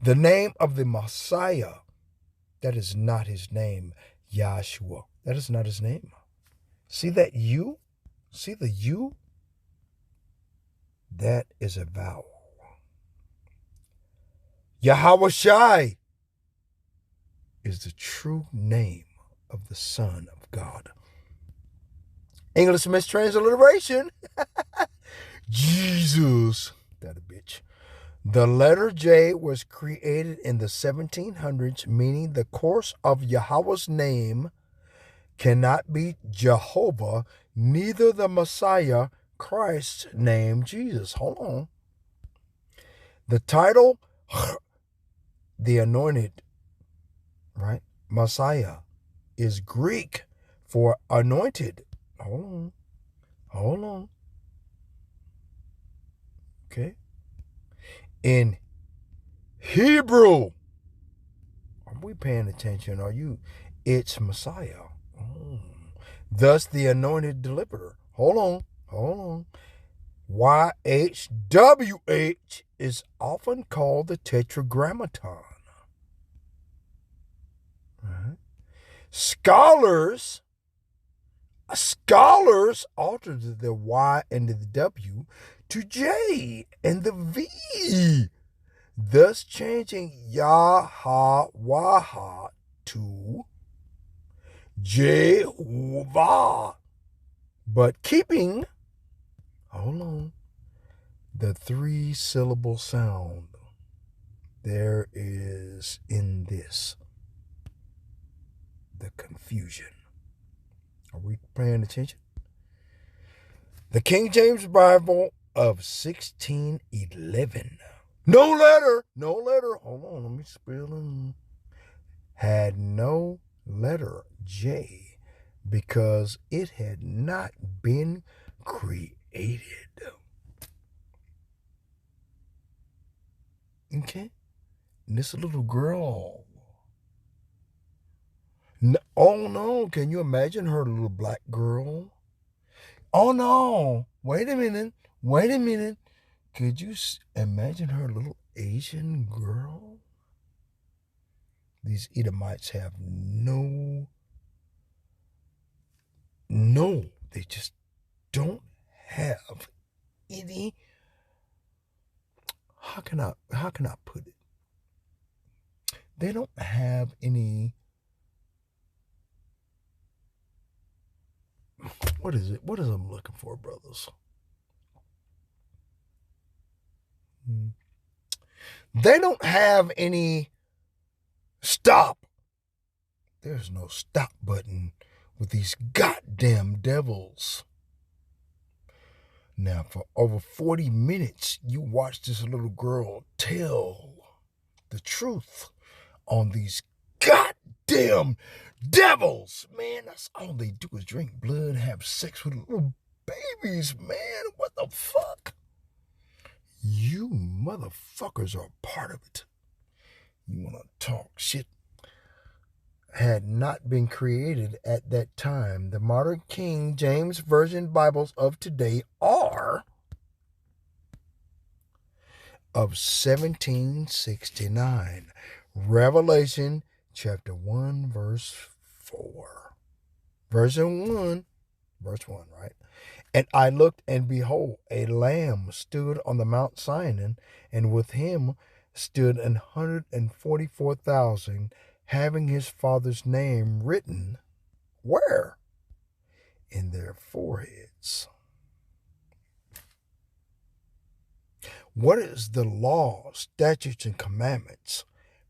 The name of the Messiah. That is not his name. Yahshua. That is not his name. See that U? See the U? That is a vowel. Yahweh Shai is the true name of the Son of God. English mistransliteration. Jesus. That a bitch. The letter J was created in the 1700s, meaning the course of Yahweh's name cannot be Jehovah, neither the Messiah, Christ's name, Jesus. Hold on. The title, the anointed, right? Messiah is Greek for anointed. Hold on. Okay. In Hebrew, are we paying attention? It's Messiah. Thus the anointed deliverer. Hold on. YHWH is often called the Tetragrammaton. Right? Scholars altered the Y and the W to J and the V, thus changing Yahweh to Jehovah, but keeping, the 3-syllable sound. There is in this the confusion. Are we paying attention? The King James Bible of 1611. No letter. Hold on, let me spell it. Had no letter J because it had not been created. Okay? And this little girl. Oh no, can you imagine her little black girl? Oh no, wait a minute. Could you imagine her little Asian girl? These Edomites have they just don't have any, how can I put it? They don't have any, what is it? What is I'm looking for, brothers? They don't have any stop. There's no stop button with these goddamn devils. Now, for over 40 minutes, you watch this little girl tell the truth on these goddamn devils. Man, that's all they do is drink blood, have sex with little babies, man. What the fuck? You motherfuckers are a part of it. You want to talk shit? Had not been created at that time. The modern King James Version Bibles of today are of 1769. Revelation chapter 1, verse 4. Version 1, verse 1, right? And I looked, and behold, a lamb stood on the Mount Sinai, and with him stood 144,000, having his father's name written, where? In their foreheads. What is the law, statutes, and commandments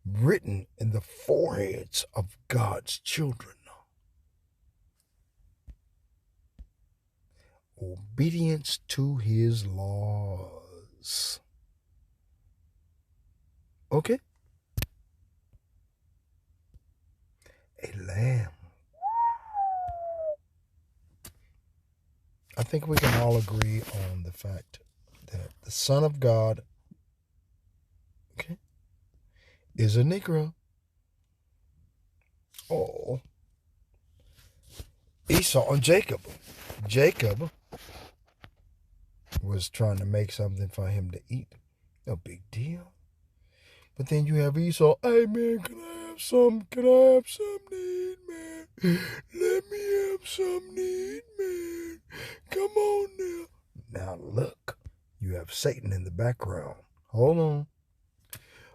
written in the foreheads of God's children? Obedience to his laws. Okay? A lamb. I think we can all agree on the fact that the Son of God, okay, is a Negro. Oh. Esau and Jacob. Jacob was trying to make something for him to eat. No big deal. But then you have Esau. Hey, man, can I have some? Can I have some to eat, man? Let me have some to eat, man. Come on now. Now look, you have Satan in the background. Hold on.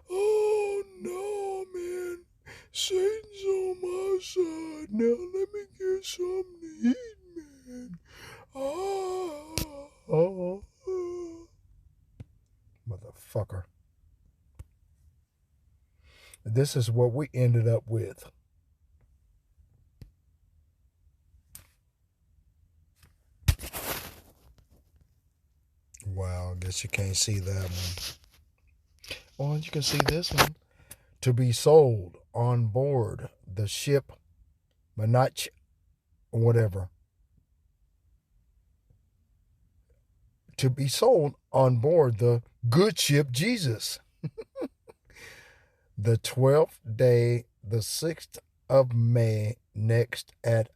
Oh, no, man. Satan's on my side. Now let me get some to eat, man. Oh. Motherfucker. This is what we ended up with. Wow, I guess you can't see that one. Well, you can see this one. To be sold on board the ship, but not whatever. To be sold on board the good ship Jesus. The 12th day, the 6th of May, next at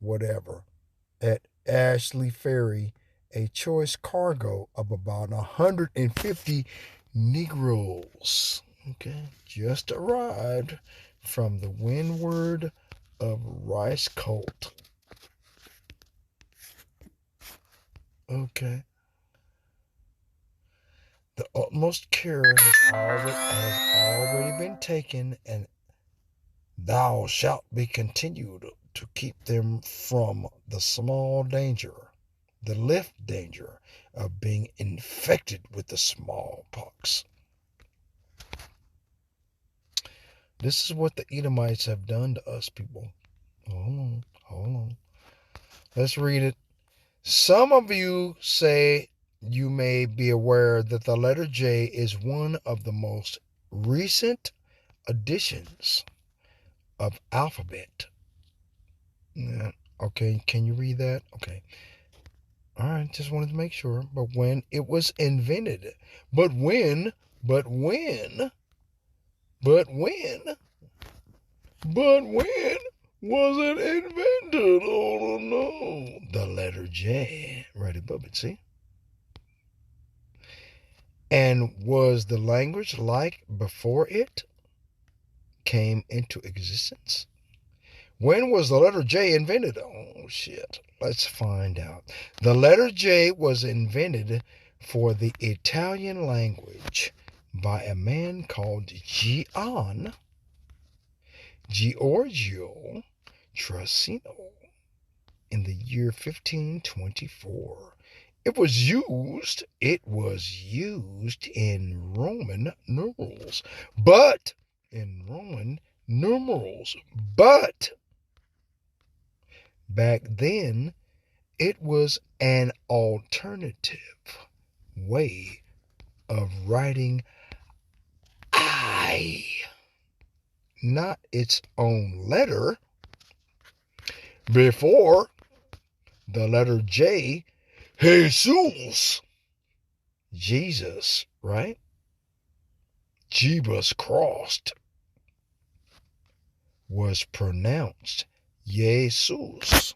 whatever, at Ashley Ferry, a choice cargo of about 150 Negroes, okay, just arrived from the windward of Rice Colt. Okay. The utmost care has already been taken, and thou shalt be continued to keep them from the small danger, the lift danger of being infected with the smallpox. This is what the Edomites have done to us, people. Hold on. Let's read it. Some of you say you may be aware that the letter J is one of the most recent additions of alphabet. Okay, can you read that? Okay. All right, just wanted to make sure. But when it was invented, but when was it invented? Oh no, the letter J right above it. See. And was the language like before it came into existence? When was the letter J invented? Oh, shit. Let's find out. The letter J was invented for the Italian language by a man called Giorgio Tracino in the year 1524. It was used in Roman numerals, but back then it was an alternative way of writing I, not its own letter. Before the letter J, Jesus Jesus, right? Jeebus crossed was pronounced Jesus.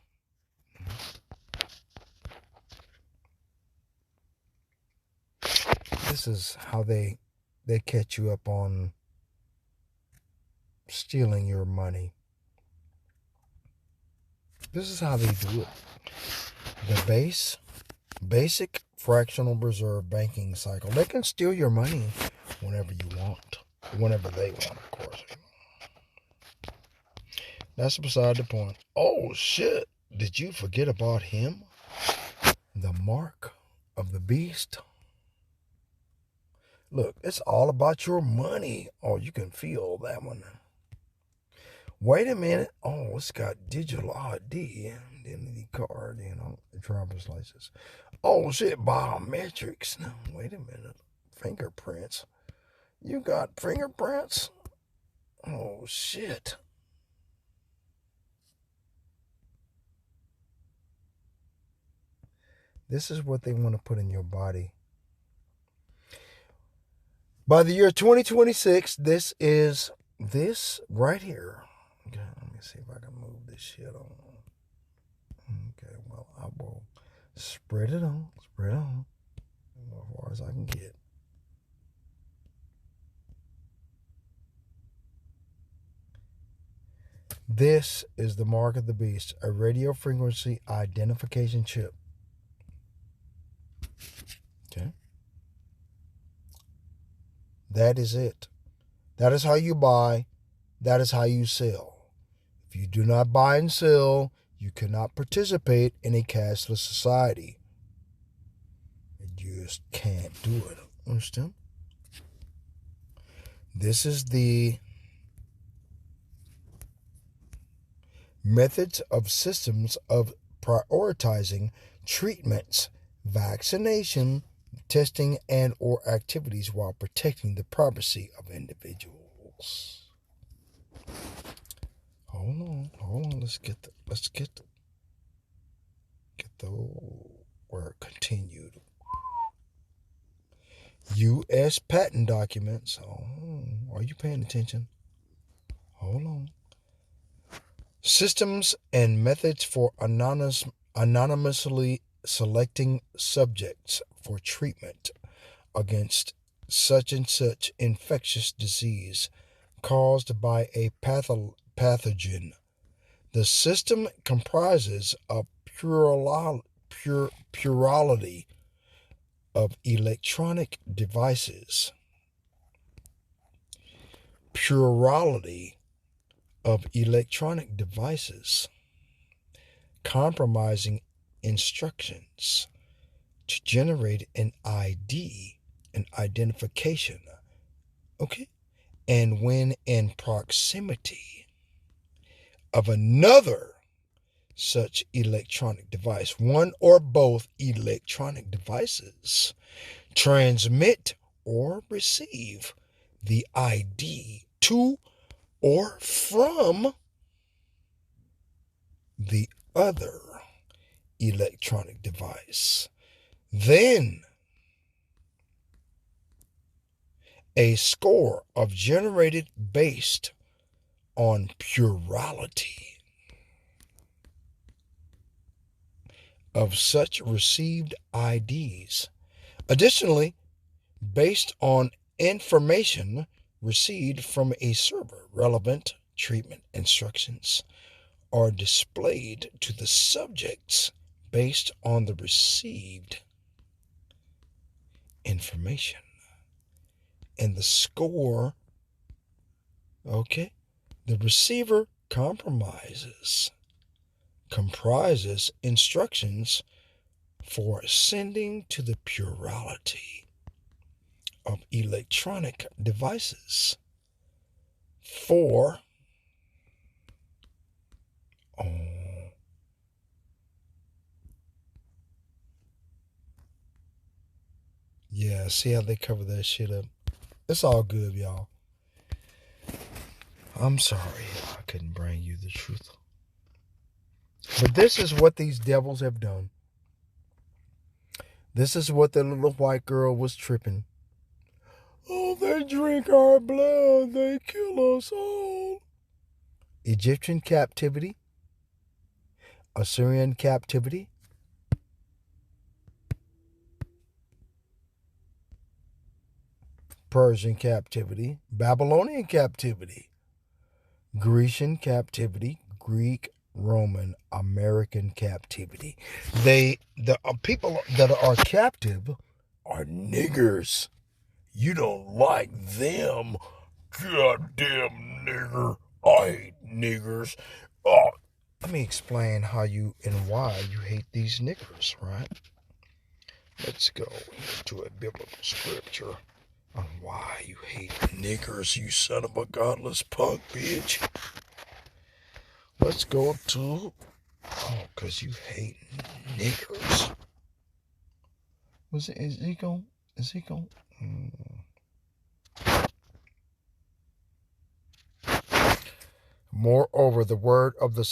This is how they catch you up on stealing your money. This is how they do it. The basic fractional reserve banking cycle. They can steal your money whenever you want. Whenever they want, of course. That's beside the point. Oh, shit. Did you forget about him? The mark of the beast. Look, it's all about your money. Oh, you can feel that one. Wait a minute. Oh, it's got digital ID, identity card, driver's license. Oh, shit, biometrics. No, wait a minute. Fingerprints. You got fingerprints? Oh, shit. This is what they want to put in your body. By the year 2026, this right here. Okay, let me see if I can move this shit on. Okay, well, I will spread it on, as far as I can get. This is the mark of the beast, a radio frequency identification chip. Okay. That is it. That is how you buy. That is how you sell. If you do not buy and sell, you cannot participate in a cashless society. You just can't do it. Understand? This is the methods of systems of prioritizing treatments, vaccination, testing, and or activities while protecting the privacy of individuals. Hold on. Let's get the word continued. U.S. patent documents. Oh, are you paying attention? Hold on. Systems and methods for anonymously selecting subjects for treatment against such and such infectious disease caused by a pathogen. The system comprises a plurality of electronic devices. Compromising instructions to generate an ID, an identification. Okay? And when in proximity of another such electronic device, one or both electronic devices transmit or receive the ID to or from the other electronic device. Then a score of generated based on plurality of such received IDs. Additionally, based on information received from a server, relevant treatment instructions are displayed to the subjects based on the received information. And the score, okay, the receiver comprises instructions for sending to the plurality of electronic devices for yeah, see how they cover that shit up? It's all good, y'all. I'm sorry I couldn't bring you the truth. But this is what these devils have done. This is what the little white girl was tripping. Oh, they drink our blood. They kill us all. Egyptian captivity. Assyrian captivity. Persian captivity. Babylonian captivity. Grecian captivity. Greek, Roman, American captivity. The people that are captive are niggers. You don't like them. Goddamn nigger. I hate niggers. Oh, let me explain how you and why you hate these niggers, right? Let's go to a biblical scripture on why you hate niggers, you son of a godless punk bitch. Let's go to, because you hate niggers. Was it Ezekiel? Ezekiel? Moreover, the word of the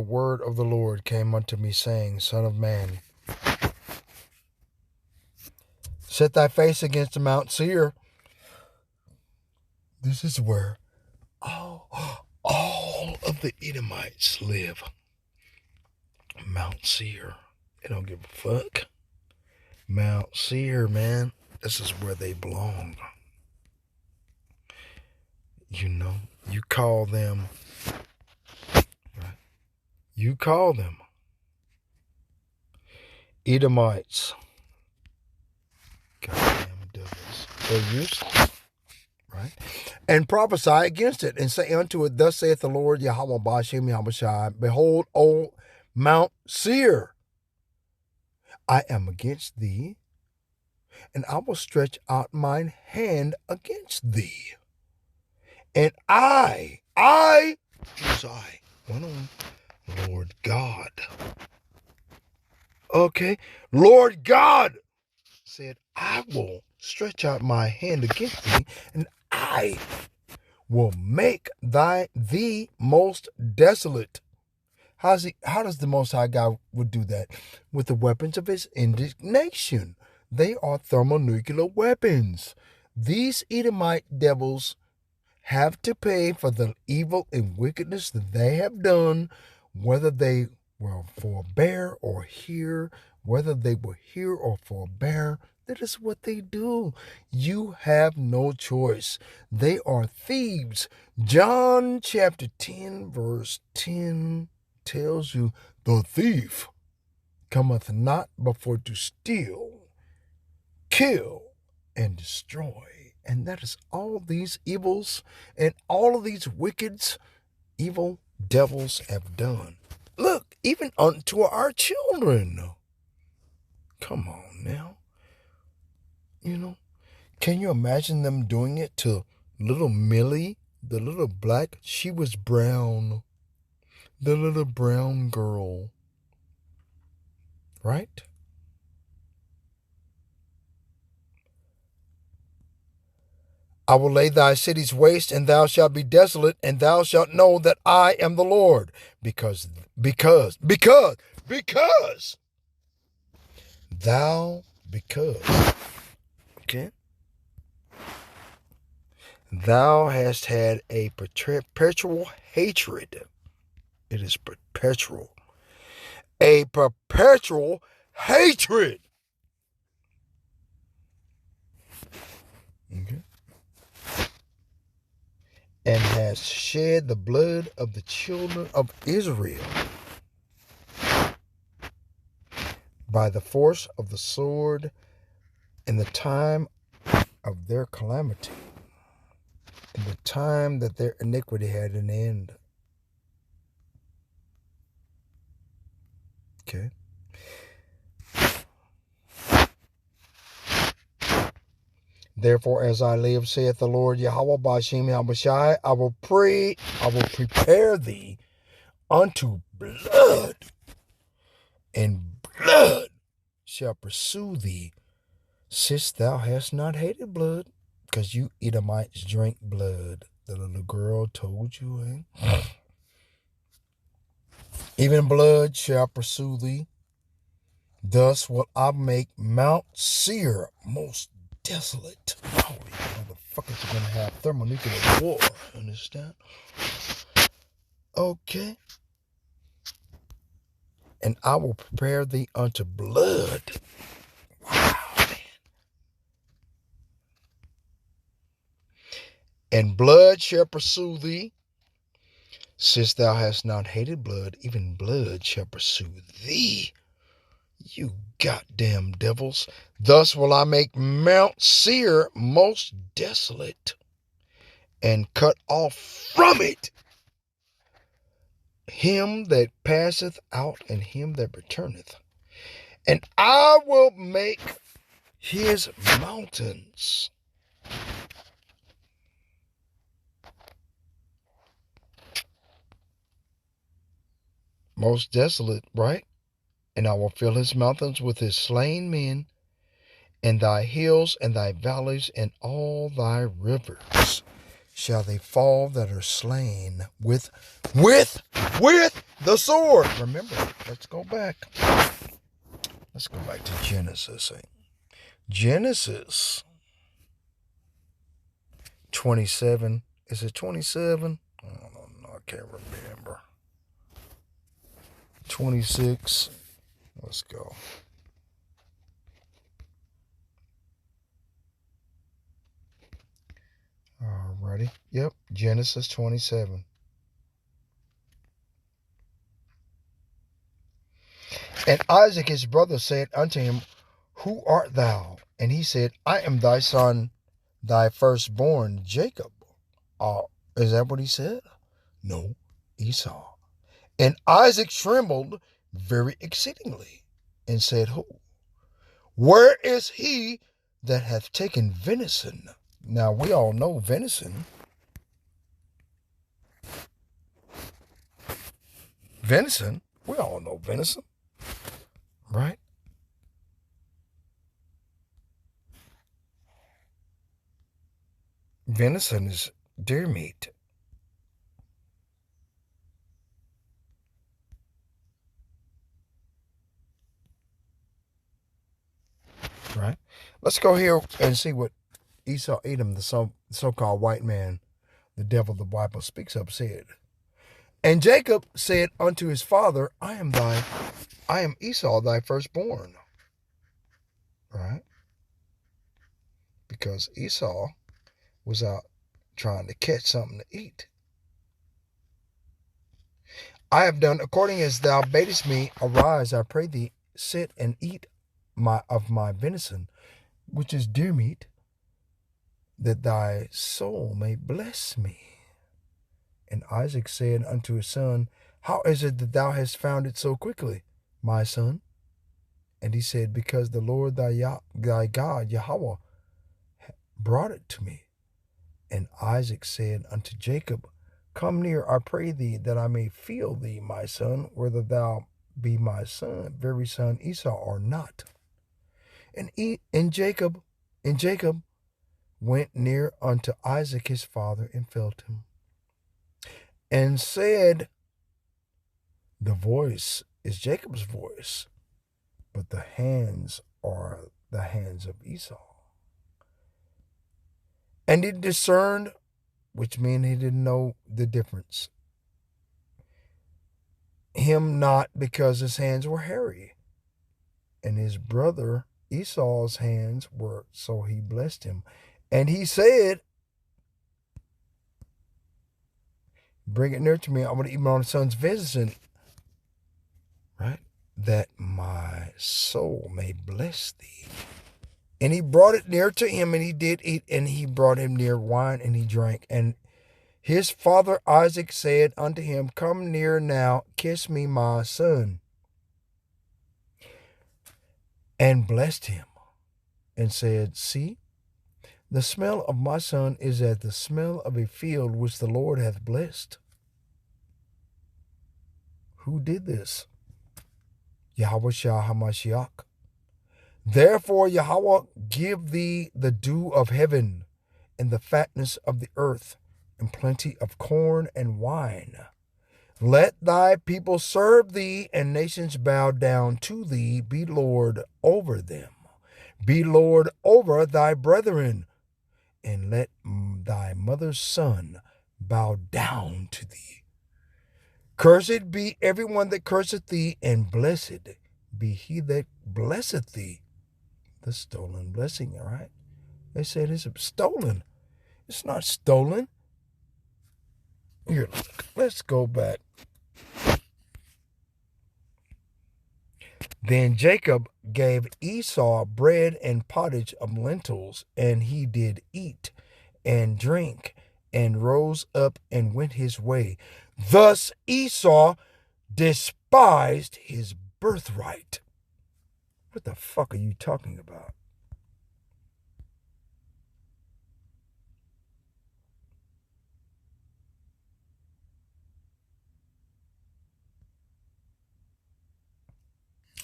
word of the Lord came unto me, saying, Son of man, set thy face against the Mount Seir. This is where all of the Edomites live. Mount Seir. They don't give a fuck. Mount Seir, man. This is where they belong. You know, you call them, right? You call them Edomites. Goddamn devils. They're useless, right? And prophesy against it, and say unto it, Thus saith the Lord Yahweh Ba'ashem Yahweh Shai, Behold, O Mount Seir, I am against thee, and I will stretch out mine hand against thee. And who's I? One on Lord God. Okay, Lord God said, I will stretch out my hand against thee, and I will make thee most desolate. How does the Most High God would do that? With the weapons of his indignation. They are thermonuclear weapons. These Edomite devils have to pay for the evil and wickedness that they have done, whether they will forbear or hear, whether they will hear or forbear. That is what they do. You have no choice. They are thieves. John chapter 10 verse 10 tells you, the thief cometh not before to steal, kill, and destroy. And that is all these evils and all of these wicked, evil devils have done. Look, even unto our children. Come on now. You know, can you imagine them doing it to little Millie, the little black? She was brown. The little brown girl. Right? I will lay thy cities waste, and thou shalt be desolate, and thou shalt know that I am the Lord. Because okay, thou hast had a perpetual hatred. It is perpetual. A perpetual hatred. Okay. And has shed the blood of the children of Israel by the force of the sword in the time of their calamity, in the time that their iniquity had an end. Okay. Therefore, as I live, saith the Lord Yahweh Ba'ashem Yahweh Shai, I will prepare thee unto blood, and blood shall pursue thee, since thou hast not hated blood, because you Edomites drink blood. The little girl told you, eh? Even blood shall pursue thee, Thus will I make Mount Seir most desolate. Oh, you motherfuckers are going to have thermonuclear war. Understand? Okay. And I will prepare thee unto blood. Wow, man. And blood shall pursue thee. Since thou hast not hated blood, even blood shall pursue thee. You goddamn devils. Thus will I make Mount Seir most desolate, and cut off from it him that passeth out and him that returneth. And I will make his mountains most desolate, right? And I will fill his mountains with his slain men, and thy hills and thy valleys and all thy rivers shall they fall that are slain with the sword. Remember, let's go back. Let's go back to Genesis. Genesis 27. Is it 27? I don't know. I can't remember. 26. Let's go. Alrighty. Yep. Genesis 27. And Isaac his brother said unto him, Who art thou? And he said, I am thy son, thy firstborn, Jacob. Is that what he said? No, Esau. And Isaac trembled very exceedingly, and said, Who? Where is he that hath taken venison? Now we all know venison. Venison. We all know venison. Right? Venison is deer meat. Right? Let's go here and see what Esau, Edom, the so-called white man, the devil the Bible speaks of, said. And Jacob said unto his father, I am Esau, thy firstborn. Right? Because Esau was out trying to catch something to eat. I have done according as thou badest me. Arise, I pray thee, sit and eat of my venison, which is deer meat, that thy soul may bless me. And Isaac said unto his son, How is it that thou hast found it so quickly, my son? And he said, Because the Lord thy God, Yahweh, brought it to me. And Isaac said unto Jacob, Come near, I pray thee, that I may feel thee, my son, whether thou be my son, very son Esau, or not. And Jacob went near unto Isaac his father, and felt him, and said, The voice is Jacob's voice, but the hands are the hands of Esau. And he discerned, which means he didn't know the difference, him not, because his hands were hairy, and his brother Esau's hands were, so he blessed him. And he said, Bring it near to me, I want to eat my son's venison, right? That my soul may bless thee. And he brought it near to him, and he did eat, and he brought him near wine, and he drank. And his father Isaac said unto him, Come near now, kiss me, my son. And blessed him, and said, See, the smell of my son is as the smell of a field which the Lord hath blessed. Who did this? Yahweh Shah HaMashiach. Therefore Yahweh give thee the dew of heaven, and the fatness of the earth, and plenty of corn and wine. Let thy people serve thee, and nations bow down to thee. Be Lord over them. Be Lord over thy brethren, and let thy mother's son bow down to thee. Cursed be everyone that curseth thee, and blessed be he that blesseth thee. The stolen blessing, all right? They said it's stolen. It's not stolen. Here, let's go back. Then Jacob gave Esau bread and pottage of lentils, and he did eat and drink, and rose up and went his way. Thus Esau despised his birthright. What the fuck are you talking about?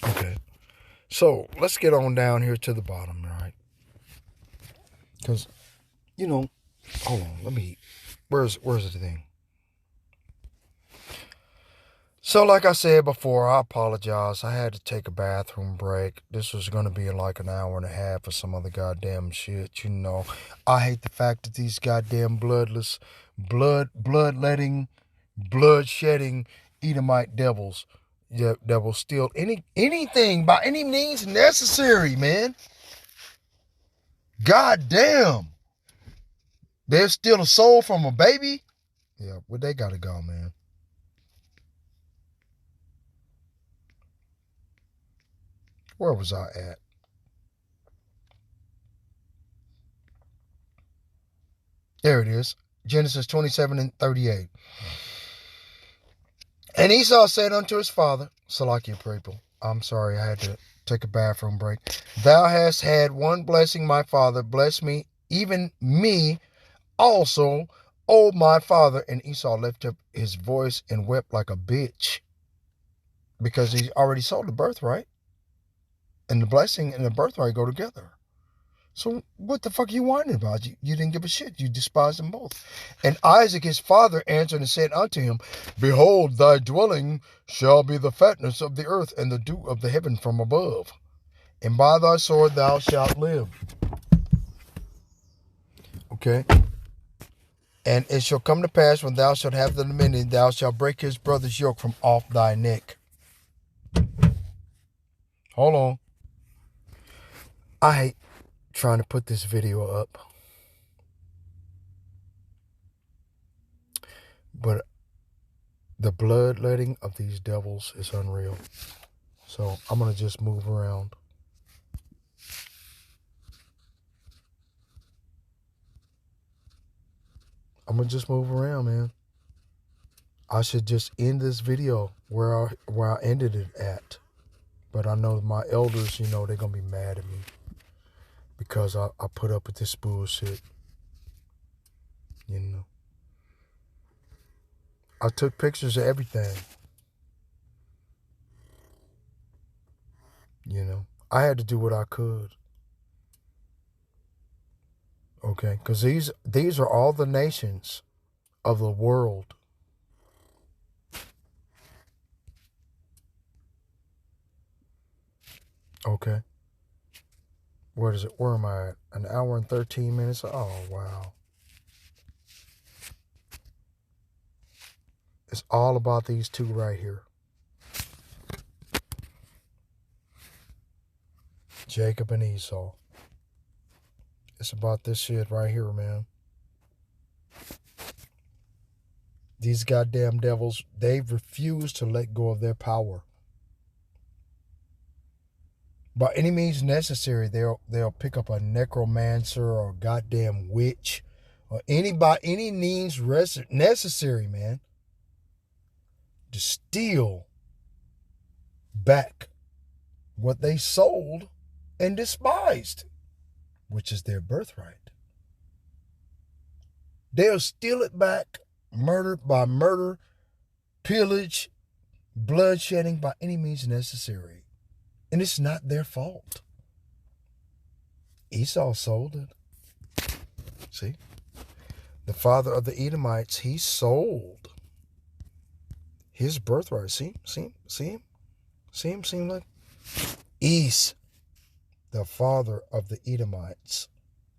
Okay. So let's get on down here to the bottom, right? Because, hold on, where's the thing? So like I said before, I apologize. I had to take a bathroom break. This was going to be like an hour and a half or some other goddamn shit, I hate the fact that these goddamn blood-letting, blood-shedding Edomite devils that will steal anything by any means necessary, man. God damn. They'll steal a soul from a baby? Yeah, well, they gotta go, man. Where was I at? There it is. Genesis 27:38. And Esau said unto his father, Salakia people, I'm sorry, I had to take a bathroom break. Thou hast had one blessing, my father. Bless me, even me also, O my father. And Esau lifted up his voice and wept like a bitch, because he already sold the birthright. And the blessing and the birthright go together. So what the fuck are you whining about? You didn't give a shit. You despised them both. And Isaac his father answered and said unto him, Behold, thy dwelling shall be the fatness of the earth, and the dew of the heaven from above. And by thy sword thou shalt live. Okay. And it shall come to pass, when thou shalt have the dominion, thou shalt break his brother's yoke from off thy neck. Hold on. I hate trying to put this video up, but the bloodletting of these devils is unreal. So I'm going to just move around. I'm going to just move around, man. I should just end this video where I ended it at. But I know my elders, they're going to be mad at me because I put up with this bullshit. I took pictures of everything. I had to do what I could. Okay, because these are all the nations of the world. Okay. Where is it? Where am I at? An hour and 13 minutes? Oh, wow. It's all about these two right here. Jacob and Esau. It's about this shit right here, man. These goddamn devils, they've refused to let go of their power. By any means necessary, they'll pick up a necromancer or a goddamn witch or by any means necessary, man, to steal back what they sold and despised, which is their birthright. They'll steal it back, murder by murder, pillage, bloodshedding by any means necessary. And it's not their fault. Esau sold it. See? The father of the Edomites, he sold His birthright. See him like East, the father of the Edomites.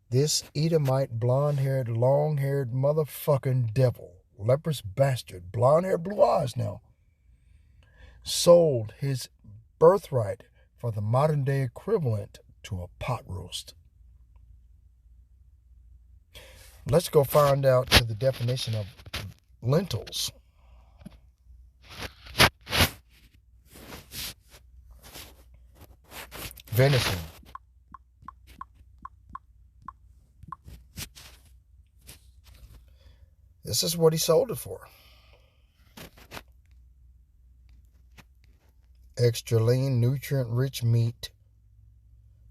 This Edomite, blonde-haired, long-haired motherfucking devil, leprous bastard, blonde-haired, blue eyes now, sold his birthright for the modern-day equivalent to a pot roast. Let's go find out to the definition of lentils. Venison. This is what he sold it for. Extra lean, nutrient-rich meat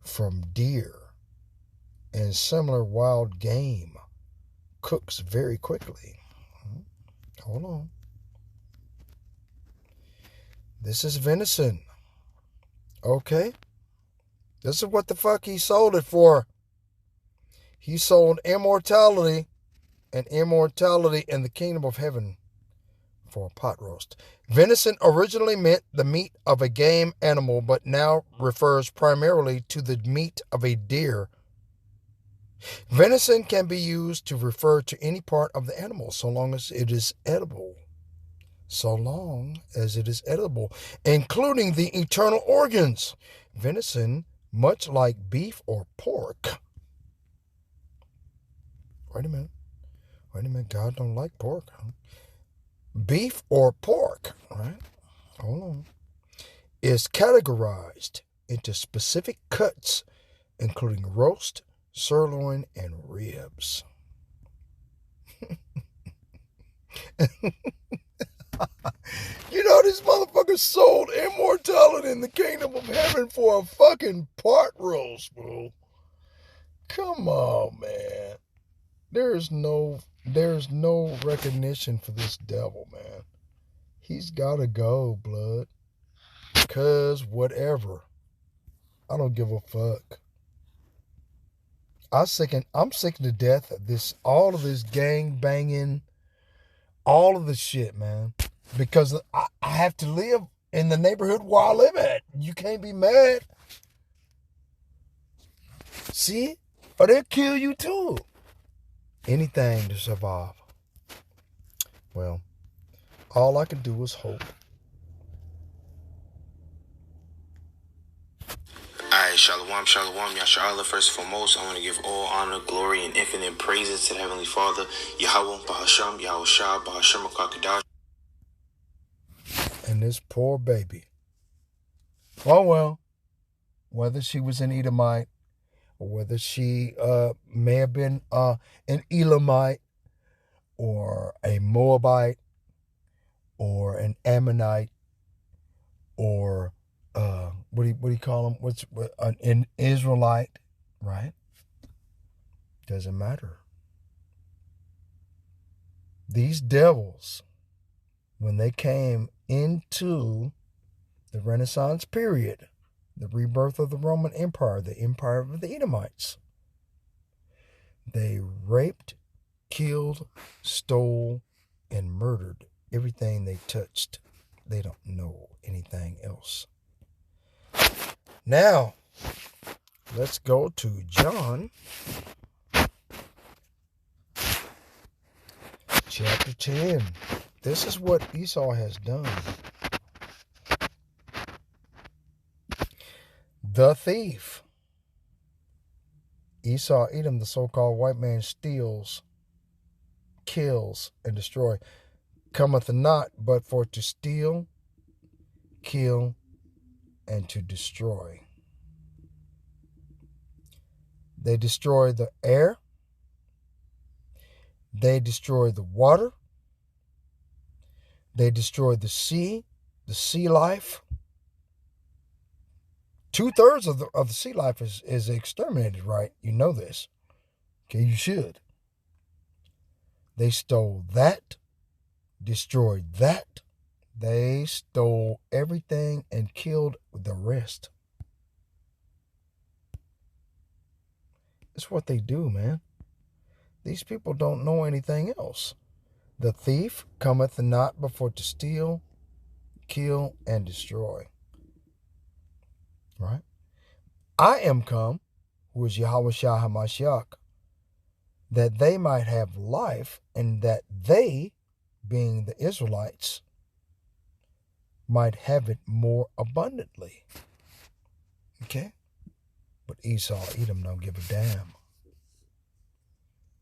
from deer and similar wild game. Cooks very quickly. Hold on. This is venison. Okay. This is what the fuck he sold it for. He sold immortality and immortality in the kingdom of heaven for a pot roast. Venison originally meant the meat of a game animal, but now refers primarily to the meat of a deer. Venison can be used to refer to any part of the animal so long as it is edible. So long as it is edible, including the internal organs. Venison, much like beef or pork. Wait a minute. God don't like pork. Huh? Beef or pork, right? Hold on. Is categorized into specific cuts, including roast, sirloin, and ribs. You know, this motherfucker sold immortality in the kingdom of heaven for a fucking pot roast, bro. Come on, man. There's no recognition for this devil, man. He's gotta go, blood. Cause whatever. I don't give a fuck. I'm sick to death of this, all of this gang banging, all of this shit, man. Because I have to live in the neighborhood where I live at. You can't be mad. See? Or they'll kill you too. Anything to survive. Well, all I can do is hope. Alright, shalom, Yasha'Allah. First and foremost, I want to give all honor, glory, and infinite praises to the Heavenly Father, Yahweh, Bahasham, Yahweh Shah, Bahasham, Akakadash. And this poor baby. Oh well, whether she was an Edomite, or whether she may have been an Elamite, or a Moabite, or an Ammonite, or what do you call them? An Israelite, right? Doesn't matter. These devils, when they came into the Renaissance period, the rebirth of the Roman Empire, the empire of the Edomites, they raped, killed, stole, and murdered everything they touched. They don't know anything else. Now, let's go to John chapter 10. This is what Esau has done. The thief. Esau, Edom, the so-called white man, steals, kills, and destroys. Cometh not but for to steal, kill, and to destroy. They destroy the air. They destroy the water. They destroy the sea life. 2/3 of the sea life is exterminated, right? You know this. Okay, you should. They stole that, destroyed that. They stole everything and killed the rest. That's what they do, man. These people don't know anything else. The thief cometh not before to steal, kill, and destroy. Right? I am come, who is Yahweh Shah HaMashiach, that they might have life, and that they, being the Israelites, might have it more abundantly. Okay? But Esau, Edom don't give a damn.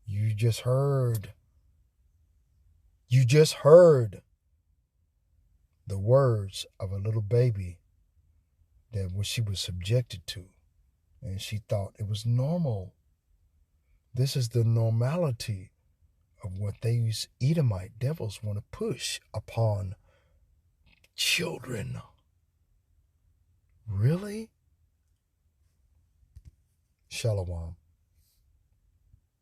You just heard the words of a little baby that she was subjected to, and she thought it was normal. This is the normality of what these Edomite devils want to push upon children. Really? Shalom.